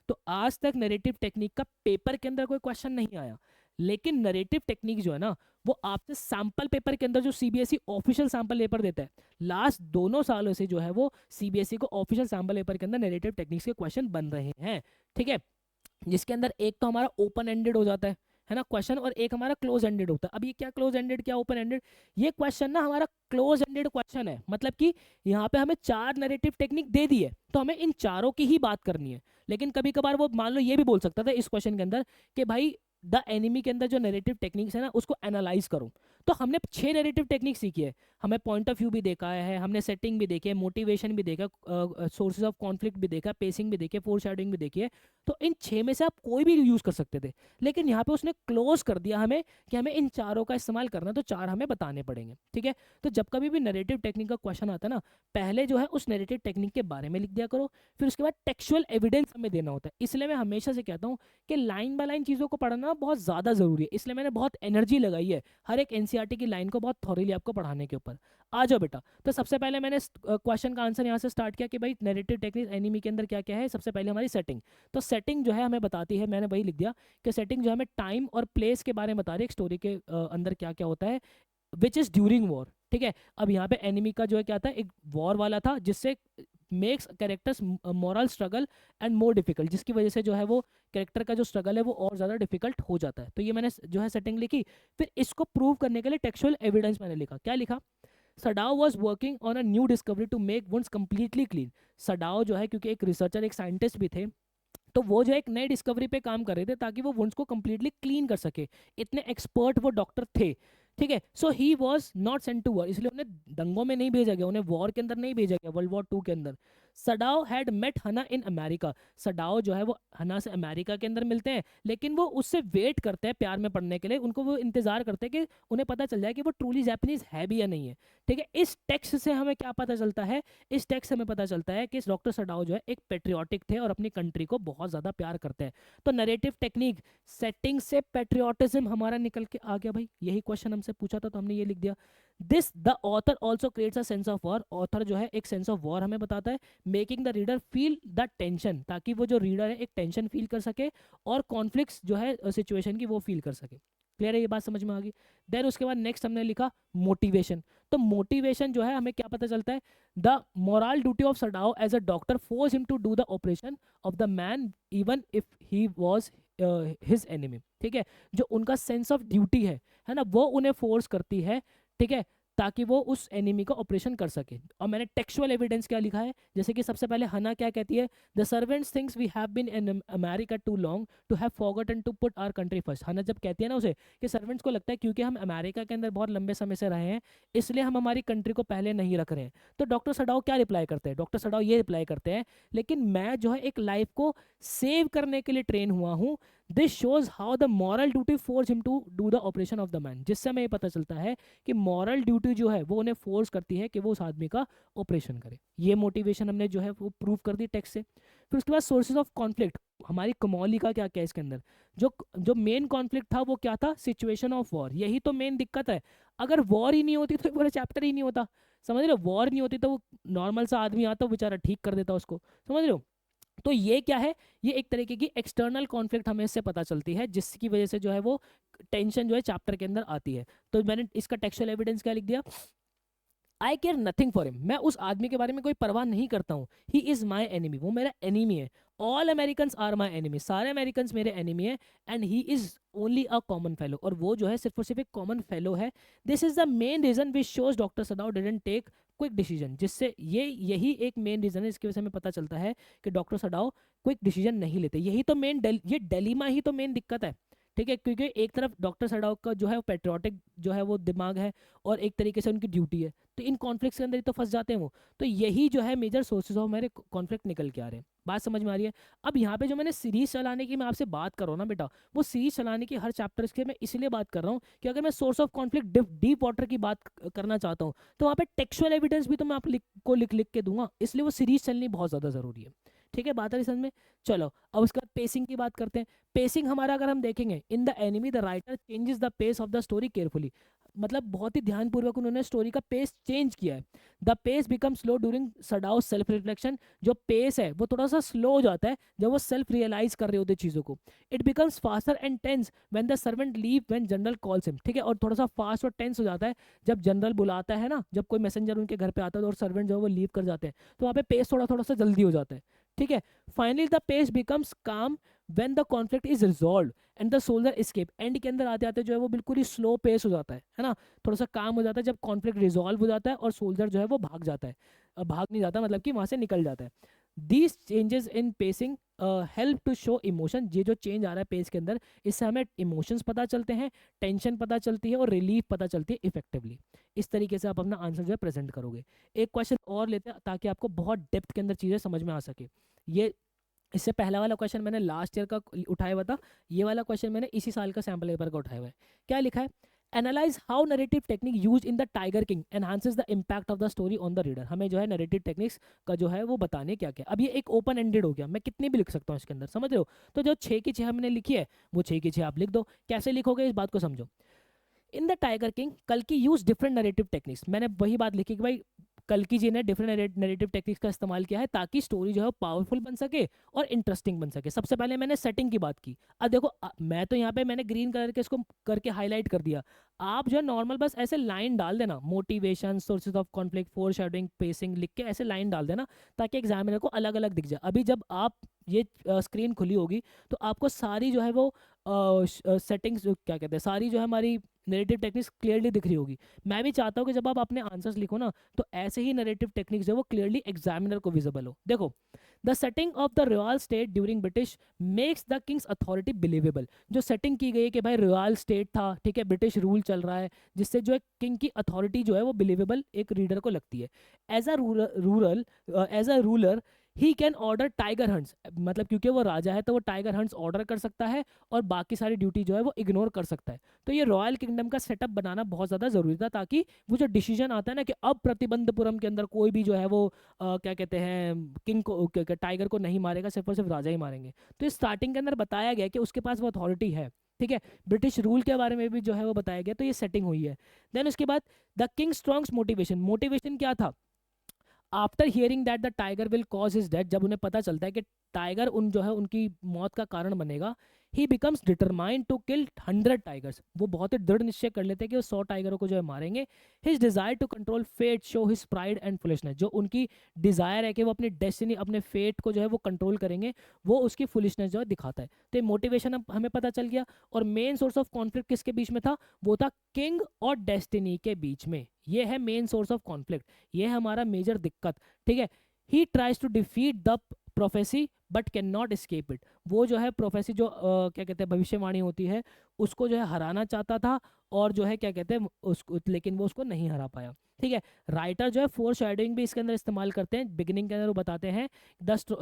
तो आज तक नैरेटिव टेक्निक का पेपर के अंदर कोई क्वेश्चन नहीं आया, लेकिन नरेटिव टेक्निक जो है ना, वो आपसे सैम्पल पेपर के अंदर, जो सीबीएसई ऑफिशियल सैम्पल पेपर देता है, लास्ट 2 सालों से जो है वो सीबीएसई को ऑफिशियल सैम्पल पेपर के अंदर नरेटिव टेक्निक्स के क्वेश्चन बन रहे हैं। ठीक है, जिसके अंदर एक तो हमारा ओपन एंडेड हो जाता है ना क्वेश्चन, और एक हमारा क्लोज एंडेड होता है। अब ये क्या क्लोज एंडेड, क्या ओपन एंडेड, ये क्वेश्चन ना हमारा क्लोज एंडेड क्वेश्चन है, मतलब कि यहाँ पे हमें 4 नैरेटिव टेक्निक दे दी है, तो हमें इन चारों की ही बात करनी है। लेकिन कभी कभार वो मान लो ये भी बोल सकता था इस क्वेश्चन के अंदर कि भाई द एनिमी के अंदर जो नैरेटिव टेक्निक्स है ना उसको एनालाइज करो। तो हमने 6 नैरेटिव टेक्निक सीखी है, हमें पॉइंट ऑफ व्यू भी देखा है, हमने सेटिंग भी देखी है, मोटिवेशन भी देखा, सोर्सेज ऑफ कॉन्फ्लिक्ट भी देखा, पेसिंग भी देखी, फोर शेडोइंग भी देखी है। तो इन 6 में से आप कोई भी यूज कर सकते थे, लेकिन यहाँ पे उसने क्लोज कर दिया हमें कि हमें इन चारों का इस्तेमाल करना, तो 4 हमें बताने पड़ेंगे। ठीक है, तो जब कभी भी नैरेटिव टेक्निक का क्वेश्चन आता है ना, पहले जो है उस नैरेटिव टेक्निक के बारे में लिख दिया करो, फिर उसके बाद टेक्सुअल एविडेंस हमें देना होता है। इसलिए मैं हमेशा से कहता हूँ कि लाइन बाय लाइन चीज़ों को पढ़ना बहुत ज़्यादा ज़रूरी है, इसलिए मैंने बहुत एनर्जी लगाई है हर एक एनसीईआरटी की लाइन को बहुत थॉरली आपको पढ़ाने के ऊपर। आ जाओ बेटा, तो सबसे पहले मैंने क्वेश्चन का आंसर यहाँ से स्टार्ट किया कि भाई नैरेटिव टेक्निक एनिमी के अंदर क्या क्या है। सबसे पहले हमारी सेटिंग, तो सेटिंग जो है हमें बताती है, मैंने वही लिख दिया कि सेटिंग जो हमें टाइम और प्लेस के बारे में बता रही है, एक स्टोरी के अंदर क्या क्या होता है, विच इज़ ड्यूरिंग वॉर। ठीक है, अब यहाँ पे एनिमी का जो है क्या था, एक वॉर वाला था, जिससे makes characters moral struggle and more difficult, जिसकी वजह से जो है वो कैरेक्टर का जो स्ट्रगल है वो और ज़्यादा डिफिकल्ट हो जाता है। तो ये मैंने जो है सेटिंग लिखी। फिर इसको प्रूव करने के लिए टेक्सुअल एविडेंस मैंने लिखा। क्या लिखा, Sadao was working on a new discovery to make wounds completely clean. Sadao जो है क्योंकि एक रिसर्चर, एक साइंटिस्ट भी थे, तो वो जो है एक नई डिस्कवरी पे काम कर रहे थे ताकि वो वुंड्स को कंप्लीटली क्लीन कर सके। इतने एक्सपर्ट वो डॉक्टर थे। ठीक है, so he was not sent to war, इसलिए उन्हें दंगों में नहीं भेजा गया, उन्हें वॉर के अंदर नहीं भेजा गया, वर्ल्ड वॉर 2 के अंदर। सडाओ हैड मेट हना इन अमेरिका। सडाओ जो है वो हना से अमेरिका के अंदर मिलते हैं, लेकिन वो उससे वेट करते हैं प्यार में पड़ने के लिए, उनको वो इंतजार करते हैं कि उन्हें पता चल जाए कि वो ट्रूली जैपनीज है भी या नहीं है। ठीक है, इस टेक्स्ट से हमें क्या पता चलता है, इस टेक्स्ट से हमें पता चलता है कि डॉक्टर सडाओ जो है एक पेट्रियाटिक थे और अपनी कंट्री को बहुत ज़्यादा प्यार करते हैं। तो नरेटिव टेक्निक सेटिंग से पेट्रियाटिज्म हमारा निकल के आ गया भाई, यही क्वेश्चन हमसे पूछा था तो हमने ये लिख दिया। This the author also creates a sense of war, author जो है एक सेंस ऑफ वॉर हमें बताता है, making the reader feel the tension, ताकि वो जो रीडर है एक टेंशन फील कर सके और कॉन्फ्लिक्ट्स जो है सिचुएशन की वो फील कर सके। क्लियर है, ये बात समझ में आ गई। देन उसके बाद नेक्स्ट हमने लिखा मोटिवेशन। तो मोटिवेशन जो है हमें क्या पता चलता है, the moral duty of Sadao as a doctor force him to do the operation of the man even if he was his enemy. ठीक है, जो उनका सेंस ऑफ ड्यूटी है ना, वो उन्हें फोर्स करती है, ठीक है, ताकि वो उस एनिमी का ऑपरेशन कर सके। और मैंने टेक्सुअल एविडेंस क्या लिखा है, जैसे कि सबसे पहले हना क्या कहती है, the servants thinks we have been in America too long to have forgotten to put our country first. Hana जब कहती है ना उसे कि सर्वेंट्स को लगता है क्योंकि हम अमेरिका के अंदर बहुत लंबे समय से रहे हैं, इसलिए हम हमारी कंट्री को पहले नहीं रख रहे हैं। तो डॉक्टर सडाओ क्या रिप्लाई करते हैं, डॉक्टर सडाओ ये रिप्लाई करते हैं, लेकिन मैं जो है एक लाइफ को सेव करने के लिए ट्रेन हुआ हूँ। This shows how the moral duty force him to do the operation of the man, जिससे हमें ये पता चलता है कि मॉरल ड्यूटी जो है वो उन्हें फोर्स करती है कि वो उस आदमी का ऑपरेशन करे। ये मोटिवेशन हमने जो है वो प्रूव कर दी टेक्स्ट से। फिर उसके बाद सोर्सेज ऑफ कॉन्फ्लिक्ट, हमारी कमौली का क्या क्या है इसके अंदर, जो जो मेन कॉन्फ्लिक्ट था वो क्या था, सिचुएशन ऑफ वॉर। यही तो मेन दिक्कत है, अगर वॉर ही नहीं होती तो पूरा चैप्टर ही नहीं होता। समझ रहे हो, वॉर नहीं होती तो वो नॉर्मल सा आदमी आता बेचारा ठीक कर देता उसको। समझ रहे हो, तो ये क्या है, ये एक तरीके की एक्सटर्नल कॉन्फ्लिक्ट हमें इससे पता चलती है, जिसकी वजह से जो है वो टेंशन जो है चैप्टर के अंदर आती है। तो मैंने इसका टेक्सुअल एविडेंस क्या लिख दिया, आई केयर नथिंग फॉर हिम, मैं उस आदमी के बारे में कोई परवाह नहीं करता हूँ। ही इज माई एनिमी, वो मेरा एनिमी है। All American are my enemy, सारे अमेरिकन मेरे एनिमी है। And he is only a common fellow, और वो जो है सिर्फ और सिर्फ एक कॉमन फेलो है। This is the main reason which shows doctor Sadao didn't take quick decision, जिससे यही एक मेन रीजन है, इसकी वजह से हमें पता चलता है कि डॉक्टर सडाओ क्विक डिसीजन नहीं लेते। यही तो मेन ये डिलेमा ही तो मेन दिक्कत है। ठीक है, क्योंकि एक तरफ डॉक्टर सडाओ का जो है वो पेट्रियाटिक जो है वो दिमाग है, और एक तरीके से उनकी ड्यूटी है, तो इन कॉन्फ्लिक्ट्स के अंदर ही तो फंस जाते हैं वो। तो यही जो है मेजर सोर्सेज ऑफ मेरे कॉन्फ्लिक्ट निकल के आ रहे हैं। बात समझ में आ रही है। अब यहाँ पे जो मैंने सीरीज चलाने की मैं आपसे बात कर रहा हूँ ना बेटा, वो सीरीज चलाने की हर चैप्टर के मैं इसलिए बात कर रहा हूँ कि अगर मैं source of conflict deep water की बात करना चाहता हूँ, तो वहाँ पे टेक्सुअल एविडेंस भी तो मैं आप लिख लिख के दूंगा, इसलिए वो सीरीज चलनी बहुत ज़्यादा ज़रूरी है। ठीक है, बात आ रही समझ में। चलो अब उसके बाद पेसिंग की बात करते हैं। पेसिंग हमारा अगर हम देखेंगे, in the enemy the writer changes the pace of the story carefully. मतलब बहुत ही ध्यानपूर्वक उन्होंने स्टोरी का पेस चेंज किया है। The pace become slow during Sadao self reflection, जो पेस है वो थोड़ा सा स्लो हो जाता है जब वो सेल्फ रियलाइज कर रहे होते चीज़ों को। It becomes faster and tense when the servant leave when general calls him, ठीक है, और थोड़ा सा फास्ट और टेंस हो जाता है जब जनरल बुलाता है ना, जब कोई मैसेंजर उनके घर पे आता है और सर्वेंट जो है वो लीव कर जाते हैं, तो वहाँ पे पेस थोड़ा थोड़ा सा जल्दी हो जाता है, ठीक है। फाइनली द पेस बिकम्स काम when the conflict is resolve and the soldier escape. And के अंदर आते आते जो है वो बिल्कुल ही स्लो पेस हो जाता है ना, थोड़ा सा काम हो जाता है जब कॉन्फ्लिक्ट रिजॉल्व हो जाता है और सोल्जर जो है वो भाग जाता है, भाग नहीं जाता मतलब कि वहाँ से निकल जाता है। These changes in pacing help to show emotion, ये जो चेंज आ रहा है पेस के अंदर, इससे हमें इमोशंस पता चलते हैं, टेंशन पता चलती है और रिलीफ पता चलती है इफेक्टिवली। इस तरीके से आप अपना आंसर जो है प्रेजेंट करोगे। एक क्वेश्चन और लेते हैं ताकि आपको बहुत डेप्थ के अंदर चीज़ें समझ में आ सके। ये इससे पहला वाला क्वेश्चन मैंने लास्ट ईयर का उठाया हुआ था, ये वाला क्वेश्चन मैंने इसी साल का सैम्पल पेपर का उठाया हुआ है। क्या लिखा है? Analyse how narrative technique use in the tiger king enhances the impact of the story on the reader. हमें जो है नरेटिव टेक्निक्स का जो है वो बताने क्या क्या। अब ये एक ओपन एंडेड हो गया, मैं कितनी भी लिख सकता हूँ इसके अंदर, समझ रहे हो? तो जो 6 की 6 हमने लिखी है वो 6 की 6 आप लिख दो। कैसे लिखोगे इस बात को समझो। इन द टाइगर किंग कल्कि यूज डिफरेंट नरेटिव टेक्निक्स। मैंने वही बात लिखी कि भाई कल्कि जी ने डिफरेंट नरेटिव टेक्निक्स का इस्तेमाल किया है ताकि स्टोरी जो है पावरफुल बन सके और इंटरेस्टिंग बन सके। सबसे पहले मैंने सेटिंग की बात की। अब देखो मैं तो यहाँ पे मैंने ग्रीन कलर के इसको करके हाईलाइट कर दिया, आप जो है नॉर्मल बस ऐसे लाइन डाल देना, motivation, sources of conflict, four shadowing, pacing लिख के ऐसे लाइन डाल देना ताकि एग्जामिनर को अलग अलग दिख जाए। अभी जब आप ये स्क्रीन खुली होगी तो आपको सारी जो है वो सेटिंग्स क्या कहते हैं, सारी जो है हमारी नरेटिव टेक्निक्स क्लियरली दिख रही होगी। मैं भी चाहता हूँ कि जब आप अपने आंसर्स लिखो ना तो ऐसे ही नरेटिव टेक्निक्स जो है वो क्लियरली एग्जामिनर को विजिबल हो। देखो, the setting of the royal state during British makes the Kings authority believable. जो सेटिंग की गई है कि भाई रॉयल स्टेट था, ठीक है, ब्रिटिश रूल चल रहा है, जिससे जो है किंग की अथॉरिटी जो है वो बिलीवेबल एक रीडर को लगती है। As a ruler he can order tiger hunts, मतलब क्योंकि वो राजा है तो वो टाइगर हंट्स ऑर्डर कर सकता है और बाकी सारी ड्यूटी जो है वो इग्नोर कर सकता है। तो ये रॉयल किंगडम का सेटअप बनाना बहुत ज़्यादा ज़रूरी था ताकि वो जो डिसीजन आता है ना कि अब प्रतिबंधपुरम के अंदर कोई भी जो है वो क्या कहते हैं किंग को टाइगर को नहीं मारेगा, सिर्फ और सिर्फ राजा ही मारेंगे। तो इस स्टार्टिंग के अंदर बताया गया कि उसके पास वो अथॉरिटी है, ठीक है। ब्रिटिश रूल के बारे में भी जो है वो बताया गया, तो ये सेटिंग हुई है। देन उसके बाद the king strongs motivation. Motivation क्या था? After hearing that the tiger will cause his death, जब उन्हें पता चलता है कि टाइगर उन जो है उनकी मौत का कारण बनेगा, he becomes determined to kill 100 tigers. वो बहुत ही दृढ़ निश्चय कर लेते हैं कि वो 100 टाइगरों को जो है मारेंगे। His desire to control fate show his pride and foolishness. जो उनकी डिजायर है कि वो अपनी डेस्टिनी, अपने फेट को जो है वो कंट्रोल करेंगे, वो उसकी फुलिशनेस जो है दिखाता है। तो ये मोटिवेशन अब हमें पता चल गया। और मेन सोर्स ऑफ कॉन्फ्लिक्ट किसके बीच में था? वो था किंग और डेस्टिनी के बीच में। ये है मेन सोर्स ऑफ कॉन्फ्लिक्ट, ये है हमारा मेजर दिक्कत, ठीक है। He tries to defeat the prophecy but can not escape it. वो जो है प्रोफेसी जो क्या कहते हैं भविष्यवाणी होती है, उसको जो है हराना चाहता था और जो है क्या कहते हैं उसको, लेकिन वो उसको नहीं हरा पाया, ठीक है। राइटर जो है फोर शेडोइंग भी इसके अंदर इस्तेमाल करते हैं। बिगिनिंग के अंदर वो बताते हैं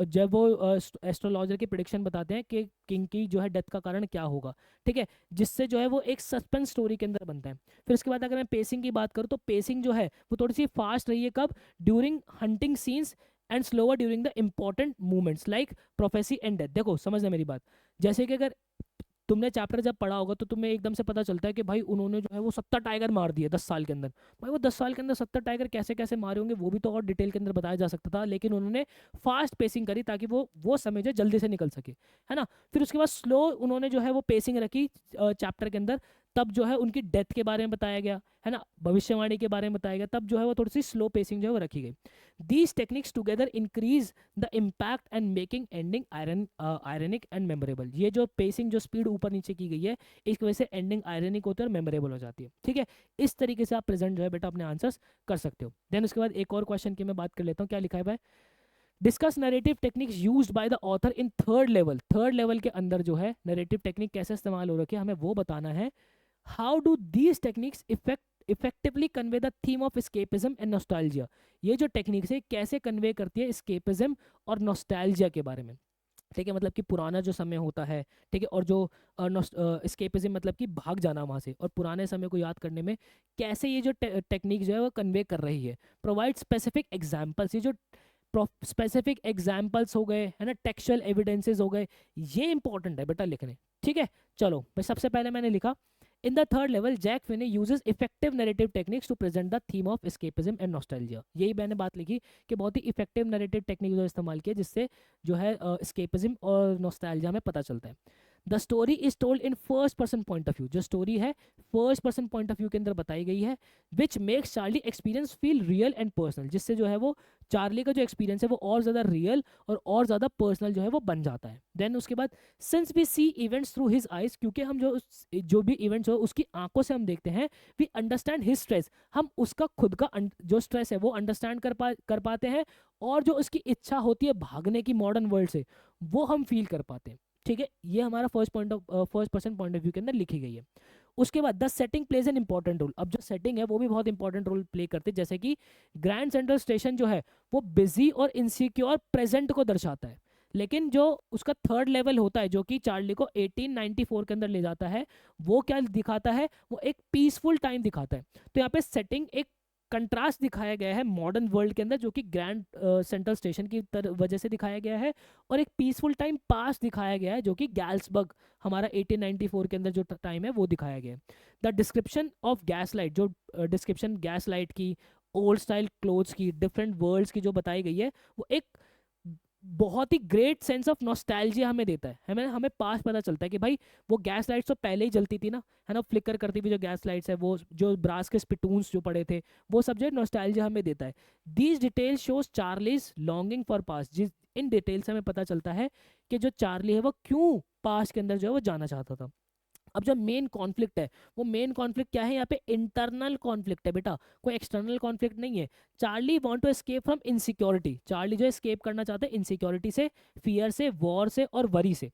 जब वो एस्ट्रोलॉजर की प्रिडिक्शन बताते हैं कि किंग की जो है डेथ का कारण क्या होगा, ठीक है, जिससे जो है वो एक सस्पेंस स्टोरी के अंदर बनता है। फिर उसके बाद अगर मैं पेसिंग की बात करूँ तो पेसिंग जो है वो थोड़ी सी फास्ट रही है। कब? During hunting scenes and slower during the important movements like prophecy and death. देखो समझना मेरी बात, जैसे कि अगर तुमने चैप्टर जब पढ़ा होगा तो तुम्हें एकदम से पता चलता है कि भाई उन्होंने जो है वो 70 टाइगर मार दिए 10 साल के अंदर। भाई वो 10 साल के अंदर 70 टाइगर कैसे कैसे मारे होंगे वो भी तो और डिटेल के अंदर बताया जा सकता था, लेकिन उन्होंने फास्ट पेसिंग करी ताकि वो समय जो है जल्दी से निकल सके, है ना। फिर उसके बाद स्लो उन्होंने जो है वो पेसिंग रखी चैप्टर के अंदर, तब जो है उनकी डेथ के बारे में बताया गया, है ना, भविष्यवाणी के बारे में बताया गया, तब जो है वो थोड़ी सी स्लो पेसिंग जो है वो रखी गई। These techniques together increase the impact and making ending ironic and memorable. ये जो पेसिंग जो स्पीड ऊपर नीचे की गई है, इस वजह से एंडिंग आयरनिक होती है और मेमोरेबल हो जाती है, ठीक है। इस तरीके से आप प्रेजेंट जो है बेटा अपने आंसर्स कर सकते हो। देन उसके बाद एक और क्वेश्चन की मैं बात कर लेता हूँ। क्या लिखा है भाई? Discuss narrative techniques used by the author in third level. Third level के अंदर जो है नरेटिव टेक्निक कैसे इस्तेमाल हो रखी है हमें वो बताना है। How do these techniques effectively convey the theme of escapism and nostalgia. ये जो टेक्निक्स है कैसे कन्वे करती है एस्केपिज्म और नॉस्टैल्जिया के बारे में, ठीक है, मतलब कि पुराना जो समय होता है, ठीक है, और जो एस्केपिज्म मतलब कि भाग जाना वहाँ से, और पुराने समय को याद करने में कैसे ये जो टेक्निक जो है वो कन्वे कर रही है। प्रोवाइड स्पेसिफिक एग्जाम्पल्स, ये जो स्पेसिफिक एग्जाम्पल्स हो गए, है ना, टेक्सचुअल एविडेंसेस हो गए, ये इंपॉर्टेंट है बेटा लिखने, ठीक है। चलो भाई सबसे पहले मैंने लिखा in the third level Jack Finney uses effective narrative techniques to present the theme of escapism and nostalgia. यही मैंने बात लिखी कि बहुत ही इफेक्टिव नैरेटिव टेक्निक जो इस्तेमाल किया जिससे जो है एस्केपिज्म और नॉस्टैल्जिया में पता चलता है। The story is told in first person point of view, जो स्टोरी है first person point of view के अंदर बताई गई है, which makes Charlie experience feel real and personal, जिससे जो है वो चार्ली का जो एक्सपीरियंस है वो और ज़्यादा रियल और ज़्यादा पर्सनल जो है वो बन जाता है। देन उसके बाद since we see events through his eyes, क्योंकि हम जो भी इवेंट्स हो उसकी आंखों से हम देखते हैं, वी अंडरस्टैंड हिज स्ट्रेस, हम उसका खुद का जो स्ट्रेस है वो अंडरस्टैंड कर पाते हैं, और जो उसकी इच्छा होती है भागने की मॉडर्न वर्ल्ड से वो हम फील कर पाते हैं। ठीक है, ये हमारा first person point of view के अंदर लिखी गई है। उसके बाद the setting plays an important role, अब जो सेटिंग है वो भी बहुत इंपॉर्टेंट रोल प्ले करते हैं, जैसे कि ग्रैंड सेंट्रल स्टेशन जो है वो बिजी और इनसिक्योर प्रेजेंट को दर्शाता है, लेकिन जो उसका थर्ड लेवल होता है जो कि चार्ली को 1894 के अंदर ले जाता है, वो क्या दिखाता है, वो एक पीसफुल टाइम दिखाता है। तो यहाँ पे सेटिंग एक कंट्रास्ट दिखाया गया है मॉडर्न वर्ल्ड के अंदर जो कि ग्रैंड सेंट्रल स्टेशन की वजह से दिखाया गया है, और एक पीसफुल टाइम पास दिखाया गया है जो कि गैल्सबर्ग हमारा 1894 के अंदर जो टाइम है वो दिखाया गया है। The description of gas light, जो डिस्क्रिप्शन गैस लाइट की, ओल्ड स्टाइल क्लोथ्स की, डिफरेंट वर्ल्ड्स की जो बताई गई है, वो एक बहुत ही ग्रेट सेंस ऑफ नॉस्टैल्जिया हमें देता है। हमें हमें पास पता चलता है कि भाई वो गैस लाइट्स तो पहले ही जलती थी ना, है ना, फ्लिकर करती हुई जो गैस लाइट्स है, वो जो ब्रास के स्पिटून्स जो पड़े थे, वो सब जो नॉस्टैल्जिया हमें देता है। These details shows Charlie's longing for past, जिस इन डिटेल से हमें पता चलता है कि जो चार्ली है वो क्यों पास्ट के अंदर जो है वो जाना चाहता था। अब जो मेन कॉन्फ्लिक्ट है, वो मेन कॉन्फ्लिक्ट क्या है यहाँ पे, इंटरनल कॉन्फ्लिक्ट है बेटा, कोई एक्सटर्नल कॉन्फ्लिक्ट नहीं है। Charlie want to escape from insecurity, Charlie जो एस्केप करना चाहता है इनसिक्योरिटी से, फियर से, वॉर से और वरी से।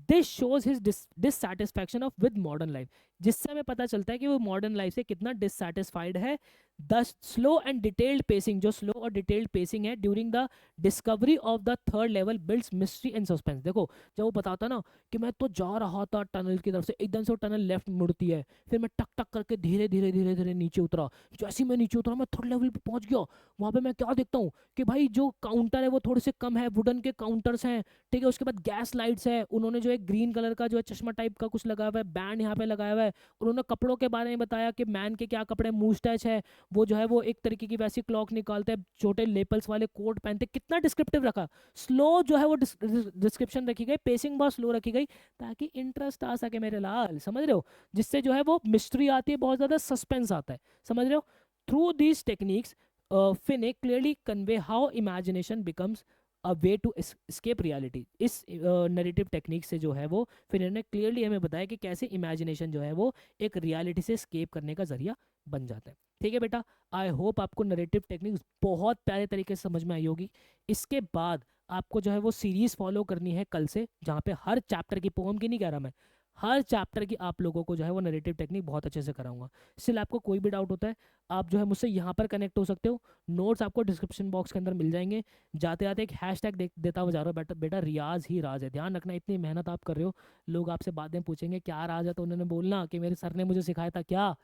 This shows his dissatisfaction of with modern life, जिससे हमें पता चलता है कि वो मॉडर्न लाइफ से कितना डिससैटिस्फाइड है। The slow and detailed pacing, जो स्लो और डिटेल्ड पेसिंग है during the discovery of the third level builds mystery and suspense. देखो जब वो बताता ना कि मैं तो जा रहा था टनल की तरफ से, एकदम से वो टनल लेफ्ट मुड़ती है, फिर मैं टक टक करके धीरे धीरे धीरे धीरे नीचे उतरा, जैसे ही मैं नीचे उतरा मैं थर्ड लेवल पे पहुंच गया। वहां पे मैं क्या देखता हूँ कि भाई जो काउंटर है वो थोड़े से कम है, वुडन के काउंटर्स हैं, ठीक है, उसके बाद गैस लाइट्स है, उन्होंने जो एक ग्रीन कलर का जो है चश्मा टाइप का कुछ लगाया हुआ है, बैंड यहाँ पे लगाया हुआ है, उन्होंने कपड़ों के बारे में बताया कि मैन के क्या कपड़े, मूस्टैच है, वो जो है वो एक तरीके की वैसी क्लॉक निकालते हैं, छोटे लेपल्स वाले कोट पहनते, कितना डिस्क्रिप्टिव रखा। स्लो जो है वो डिस्क्रिप्शन रखी गई, पेसिंग बहुत स्लो रखी गई ताकि इंटरेस्ट आ सके मेरे लाल, समझ रहे हो, जिससे जो है वो मिस्ट्री आती है, बहुत ज्यादा सस्पेंस आता है, समझ रहे हो। Through these techniques Finney clearly convey how imagination becomes a way to escape reality. इस नरेटिव टेक्निक से जो है वो फिर ने क्लियरली हमें बताया कि कैसे इमेजिनेशन जो है वो एक रियलिटी से escape करने का जरिया बन जाता है। ठीक है बेटा, आई होप आपको नरेटिव टेक्निक्स बहुत प्यारे तरीके से समझ में आई होगी। इसके बाद आपको जो है वो सीरीज फॉलो करनी है कल से, जहाँ पे हर चैप्टर की, पोम की नहीं कह रहा मैं, हर चैप्टर की आप लोगों को जो है वो नरेटिव टेक्निक बहुत अच्छे से कराऊंगा। स्टिल आपको कोई भी डाउट होता है आप जो है मुझसे यहाँ पर कनेक्ट हो सकते हो, नोट्स आपको डिस्क्रिप्शन बॉक्स के अंदर मिल जाएंगे। जाते जाते एक हैशटैग देता हुआ जा रहा हूँ, बेटा बेटा रियाज ही राज है, ध्यान रखना, इतनी मेहनत आप कर रहे हो, लोग आपसे बाद में पूछेंगे क्या राज है, तो उन्होंने बोलना कि मेरे सर ने मुझे सिखाया था क्या,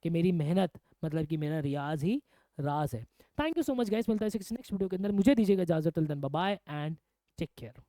कि मेरी मेहनत मतलब कि मेरा रियाज ही राज है। Thank you so much guys, मिलता है नेक्स्ट वीडियो के अंदर, मुझे दीजिएगा इजाजत, till then bye bye and take care.